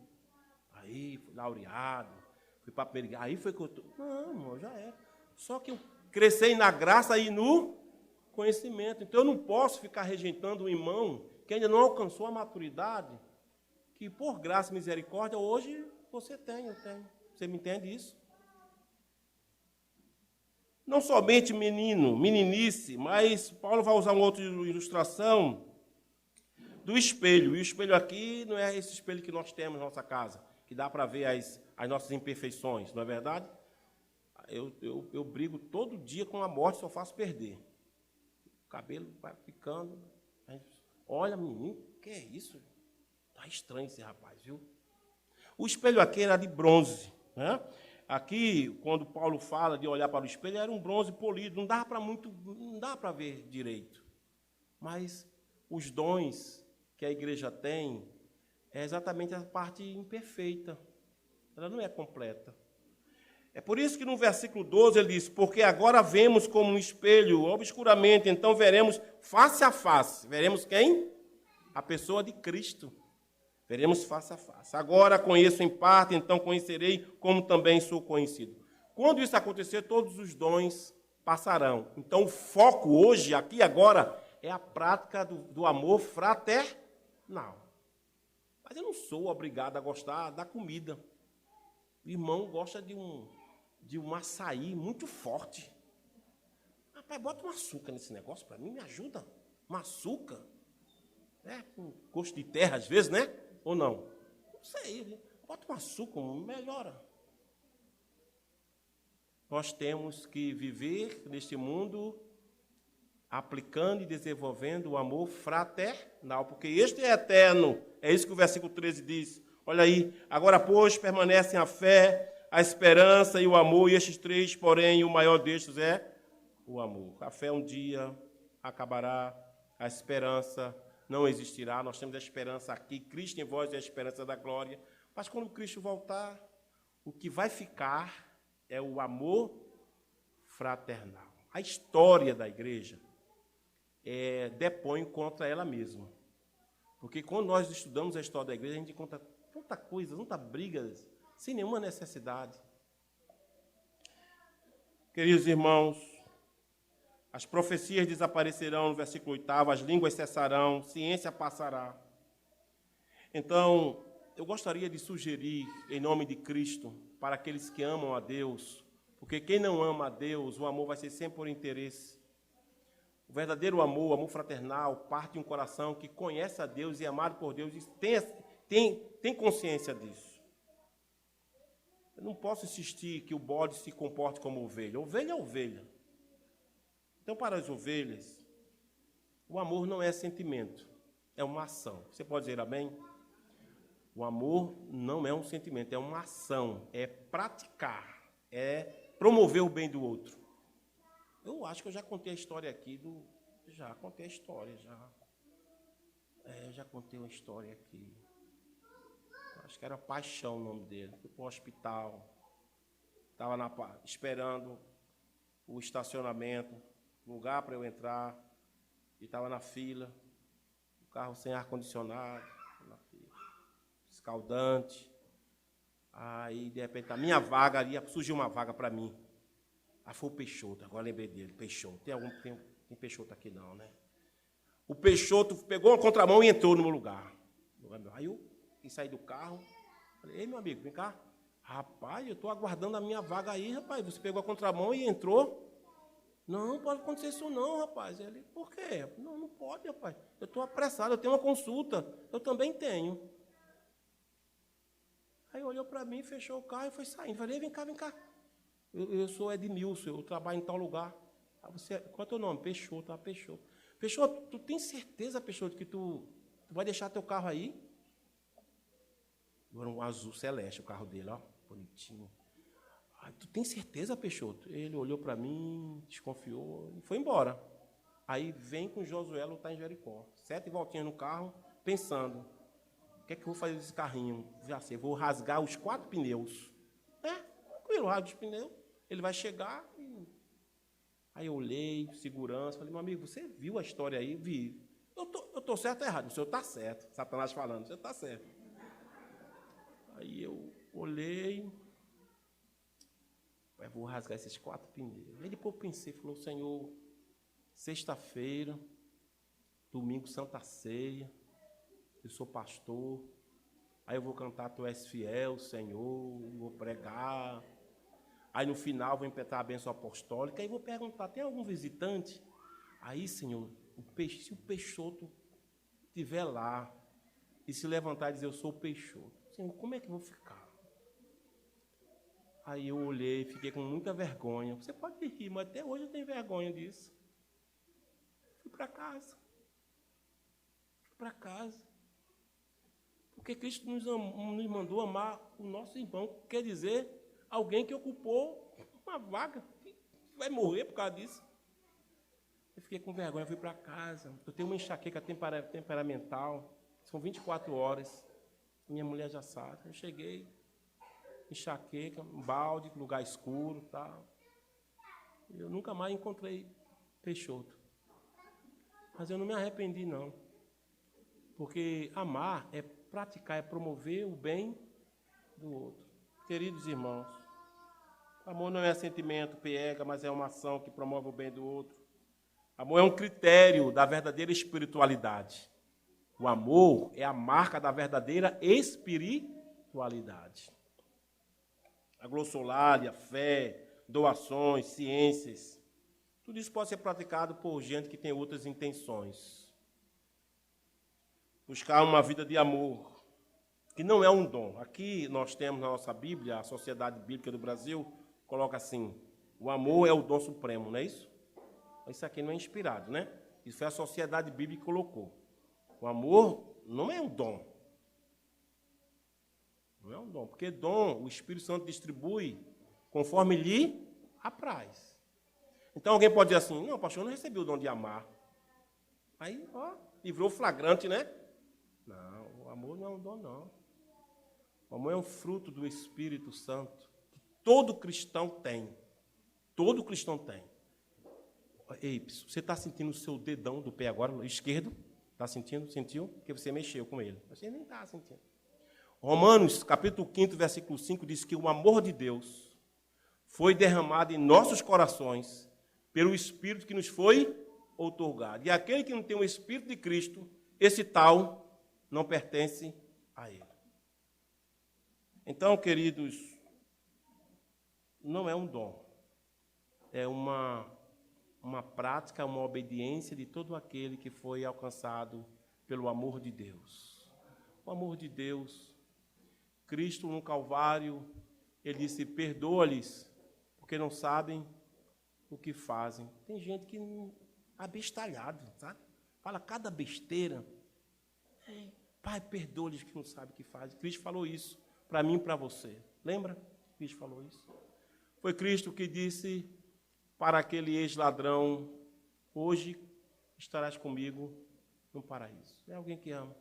aí fui laureado, fui para a primeira, aí foi que eu... Não, irmão, já era. Só que eu cresci na graça e no conhecimento. Então eu não posso ficar rejeitando um irmão que ainda não alcançou a maturidade, que por graça e misericórdia hoje você tem, eu tenho. Você me entende isso? Não somente meninice, mas Paulo vai usar uma outra ilustração do espelho. E o espelho aqui não é esse espelho que nós temos na nossa casa, que dá para ver as nossas imperfeições, não é verdade? Eu brigo todo dia com a morte, só faço perder. O cabelo vai ficando. Olha, menino, que é isso? Está estranho esse rapaz, viu? O espelho aqui era de bronze, né? Aqui, quando Paulo fala de olhar para o espelho, era um bronze polido, não dá para ver direito. Mas os dons que a igreja tem é exatamente a parte imperfeita. Ela não é completa. É por isso que no versículo 12 ele diz, porque agora vemos como um espelho, obscuramente, então veremos face a face. Veremos quem? A pessoa de Cristo. Veremos face a face. Agora conheço em parte, então conhecerei como também sou conhecido. Quando isso acontecer, todos os dons passarão. Então o foco hoje, aqui agora, é a prática do amor fraternal. Mas eu não sou obrigado a gostar da comida. O irmão gosta de um açaí muito forte. Rapaz, bota um açúcar nesse negócio para mim, me ajuda. Um açúcar. Com gosto de terra, às vezes, né? Ou não? Não sei. Bota um açúcar, melhora. Nós temos que viver neste mundo aplicando e desenvolvendo o amor fraternal, porque este é eterno. É isso que o versículo 13 diz. Olha aí, agora, pois, permanecem a fé, a esperança e o amor, e estes três, porém, o maior destes é o amor. A fé um dia acabará, a esperança não existirá, nós temos a esperança aqui, Cristo em vós é a esperança da glória, mas quando Cristo voltar, o que vai ficar é o amor fraternal. A história da igreja depõe contra ela mesma, porque quando nós estudamos a história da igreja, a gente encontra tanta coisa, tanta brigas, sem nenhuma necessidade. Queridos irmãos, as profecias desaparecerão no versículo 8, as línguas cessarão, ciência passará. Então, eu gostaria de sugerir, em nome de Cristo, para aqueles que amam a Deus, porque quem não ama a Deus, o amor vai ser sempre por interesse. O verdadeiro amor, o amor fraternal, parte de um coração que conhece a Deus e é amado por Deus e tem consciência disso. Eu não posso insistir que o bode se comporte como ovelha. Ovelha é ovelha. Então, para as ovelhas, o amor não é sentimento, é uma ação. Você pode dizer amém? O amor não é um sentimento, é uma ação, é praticar, é promover o bem do outro. Eu acho que eu já contei a história aqui Já contei a história, já contei uma história aqui. Acho que era Paixão o nome dele. Fui para o hospital, estava esperando o estacionamento, lugar para eu entrar, e estava na fila, o carro sem ar-condicionado, escaldante. Aí, de repente, a minha vaga ali, surgiu uma vaga para mim. Aí foi o Peixoto, agora lembrei dele, Peixoto. Tem Peixoto aqui não, né? O Peixoto pegou uma contramão e entrou no meu lugar. Aí eu quis sair do carro, falei, ei, meu amigo, vem cá. Rapaz, eu estou aguardando a minha vaga aí, rapaz. Você pegou a contramão e entrou. Não pode acontecer isso não, rapaz. Ele, por quê? Não, não pode, rapaz. Eu estou apressado, eu tenho uma consulta. Eu também tenho. Aí olhou para mim, fechou o carro e foi saindo. Falei, vem cá, vem cá. Eu sou Edmilson, eu trabalho em tal lugar. Aí você, qual é o teu nome? Peixoto, tá? Peixoto. Peixoto, tu tem certeza, Peixoto, que tu vai deixar teu carro aí? Era um azul celeste o carro dele, ó, bonitinho. Ah, tu tem certeza, Peixoto? Ele olhou para mim, desconfiou e foi embora. Aí vem com Josué lutar em Jericó. 7 voltinhas no carro, pensando, o que é que eu vou fazer desse carrinho? Já sei, vou rasgar os 4 pneus. Tranquilo, rasga os pneus. Ele vai chegar e... Aí eu olhei, segurança, falei, meu amigo, você viu a história aí? Vi. Eu tô certo ou errado? O senhor está certo. Satanás falando, o senhor está certo. Aí eu olhei, vou rasgar esses 4 pneus. Aí depois eu pensei, falou, Senhor, sexta-feira, domingo, Santa Ceia, eu sou pastor, aí eu vou cantar Tu És Fiel, Senhor, vou pregar, aí no final vou impetrar a bênção apostólica, aí vou perguntar, tem algum visitante? Aí, Senhor, se o Peixoto estiver lá e se levantar e dizer, eu sou o Peixoto, Senhor, como é que eu vou ficar? Aí eu olhei, fiquei com muita vergonha. Você pode rir, mas até hoje eu tenho vergonha disso. Fui para casa. Porque Cristo nos mandou amar o nosso irmão. Quer dizer, alguém que ocupou uma vaga, que vai morrer por causa disso. Eu fiquei com vergonha, fui para casa. Eu tenho uma enxaqueca temperamental. São 24 horas. Minha mulher já sabe. Eu cheguei, enxaqueca, um balde, lugar escuro, tal. Eu nunca mais encontrei Peixoto. Mas eu não me arrependi, não. Porque amar é praticar, é promover o bem do outro. Queridos irmãos, amor não é sentimento piegas, mas é uma ação que promove o bem do outro. Amor é um critério da verdadeira espiritualidade. O amor é a marca da verdadeira espiritualidade. A glossolalia, fé, doações, ciências, tudo isso pode ser praticado por gente que tem outras intenções. Buscar uma vida de amor, que não é um dom. Aqui nós temos na nossa Bíblia, a Sociedade Bíblica do Brasil, coloca assim, o amor é o dom supremo, não é isso? Isso aqui não é inspirado, né? Isso foi a Sociedade Bíblica que colocou. O amor não é um dom. Não é um dom, porque dom, o Espírito Santo distribui conforme lhe apraz. Então alguém pode dizer assim, não, pastor, eu não recebi o dom de amar. Aí, livrou flagrante, né? Não, o amor não é um dom, não. O amor é um fruto do Espírito Santo, que todo cristão tem. Todo cristão tem. Ei, você está sentindo o seu dedão do pé agora, esquerdo? Está sentindo? Sentiu? Porque você mexeu com ele. Você nem está sentindo. Romanos, capítulo 5, versículo 5, diz que o amor de Deus foi derramado em nossos corações pelo Espírito que nos foi outorgado. E aquele que não tem o Espírito de Cristo, esse tal não pertence a ele. Então, queridos, não é um dom. É uma prática, uma obediência de todo aquele que foi alcançado pelo amor de Deus. O amor de Deus, Cristo no Calvário, ele disse, perdoa-lhes, porque não sabem o que fazem. Tem gente que abestalhado, sabe? Fala cada besteira. Pai, perdoa-lhes que não sabem o que fazem. Cristo falou isso para mim e para você. Lembra? Cristo falou isso. Foi Cristo que disse para aquele ex-ladrão, hoje estarás comigo no paraíso. É alguém que ama.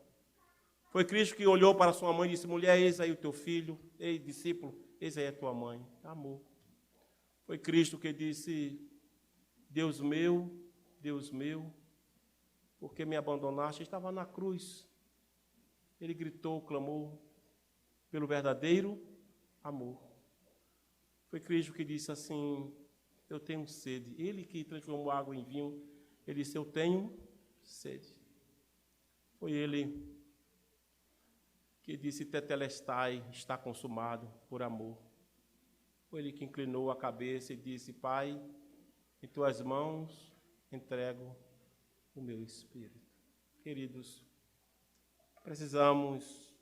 Foi Cristo que olhou para sua mãe e disse, mulher, eis aí o teu filho. Ei, discípulo, eis aí a tua mãe. Amor. Foi Cristo que disse, Deus meu, por que me abandonaste? Estava na cruz. Ele gritou, clamou pelo verdadeiro amor. Foi Cristo que disse assim, eu tenho sede. Ele que transformou água em vinho, ele disse, eu tenho sede. Foi ele que disse, tetelestai, está consumado por amor. Foi ele que inclinou a cabeça e disse, Pai, em tuas mãos entrego o meu espírito. Queridos, precisamos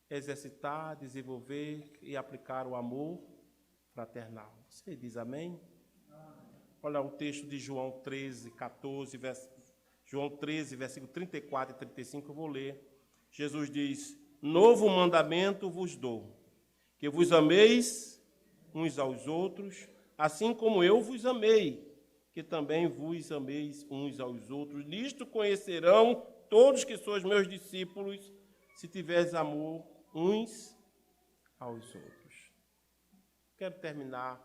exercitar, desenvolver e aplicar o amor fraternal. Você diz amém? Olha o texto de João 13, 14, João 13, versículo 34 e 35, eu vou ler. Jesus diz: novo mandamento vos dou, que vos ameis uns aos outros, assim como eu vos amei, que também vos ameis uns aos outros. Nisto conhecerão todos que sois meus discípulos, se tiveres amor uns aos outros. Quero terminar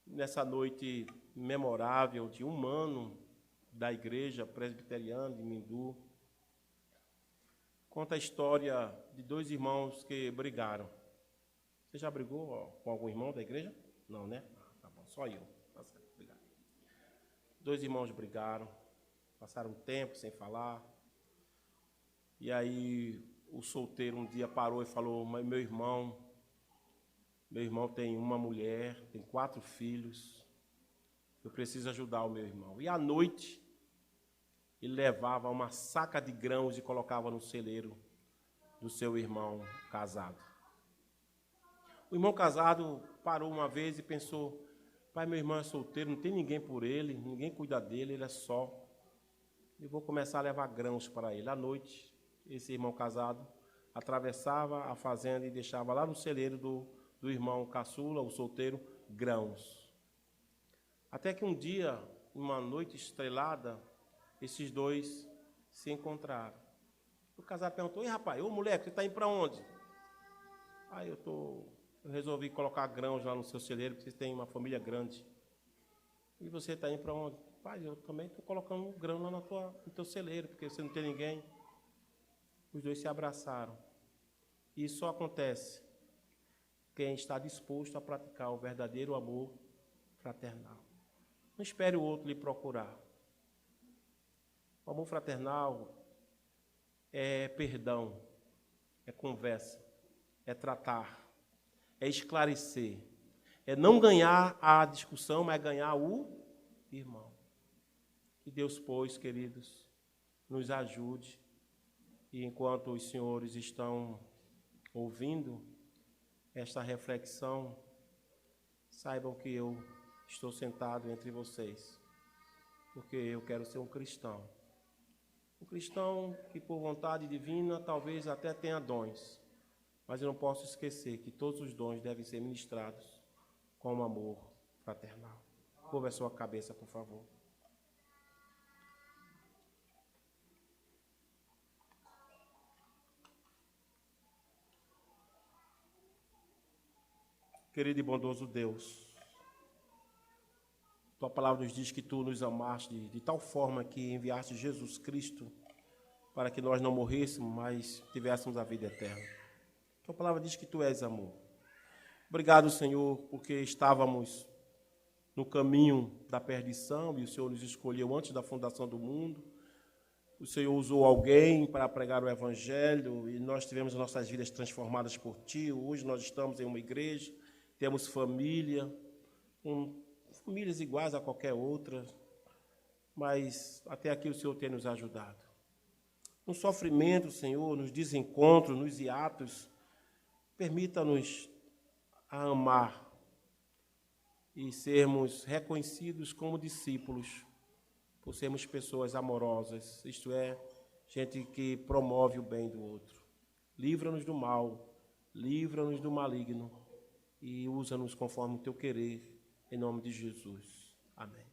nessa noite memorável de um ano da Igreja Presbiteriana de Mindu. Conta a história de dois irmãos que brigaram. Você já brigou com algum irmão da igreja? Não, né? Tá bom, só eu. Tá certo, obrigado. Dois irmãos brigaram, passaram um tempo sem falar. E aí o solteiro um dia parou e falou: mas meu irmão tem uma mulher, tem 4 filhos, eu preciso ajudar o meu irmão. E à noite, ele levava uma saca de grãos e colocava no celeiro do seu irmão casado. O irmão casado parou uma vez e pensou: pai, meu irmão é solteiro, não tem ninguém por ele, ninguém cuida dele, ele é só. Eu vou começar a levar grãos para ele. À noite, esse irmão casado atravessava a fazenda e deixava lá no celeiro do irmão caçula, o solteiro, grãos. Até que um dia, uma noite estrelada, esses dois se encontraram. O casado perguntou: ei, rapaz, ô moleque, você está indo para onde? Aí eu resolvi colocar grãos lá no seu celeiro, porque você tem uma família grande. E você está indo para onde? Pai, eu também estou colocando um grão lá no teu celeiro, porque você não tem ninguém. Os dois se abraçaram. E isso só acontece quem está disposto a praticar o verdadeiro amor fraternal. Não espere o outro lhe procurar. O amor fraternal é perdão, é conversa, é tratar, é esclarecer, é não ganhar a discussão, mas ganhar o irmão. Que Deus, pois, queridos, nos ajude. E enquanto os senhores estão ouvindo esta reflexão, saibam que eu estou sentado entre vocês, porque eu quero ser um cristão. Um cristão que, por vontade divina, talvez até tenha dons, mas eu não posso esquecer que todos os dons devem ser ministrados com amor fraternal. Curva a sua cabeça, por favor. Querido e bondoso Deus, Tua palavra nos diz que Tu nos amaste de tal forma que enviaste Jesus Cristo para que nós não morrêssemos, mas tivéssemos a vida eterna. Tua palavra diz que Tu és amor. Obrigado, Senhor, porque estávamos no caminho da perdição e o Senhor nos escolheu antes da fundação do mundo. O Senhor usou alguém para pregar o Evangelho e nós tivemos nossas vidas transformadas por Ti. Hoje nós estamos em uma igreja, temos família, famílias iguais a qualquer outra, mas até aqui o Senhor tem nos ajudado. No sofrimento, Senhor, nos desencontros, nos hiatos, permita-nos a amar e sermos reconhecidos como discípulos, por sermos pessoas amorosas, isto é, gente que promove o bem do outro. Livra-nos do mal, livra-nos do maligno e usa-nos conforme o Teu querer, em nome de Jesus. Amém.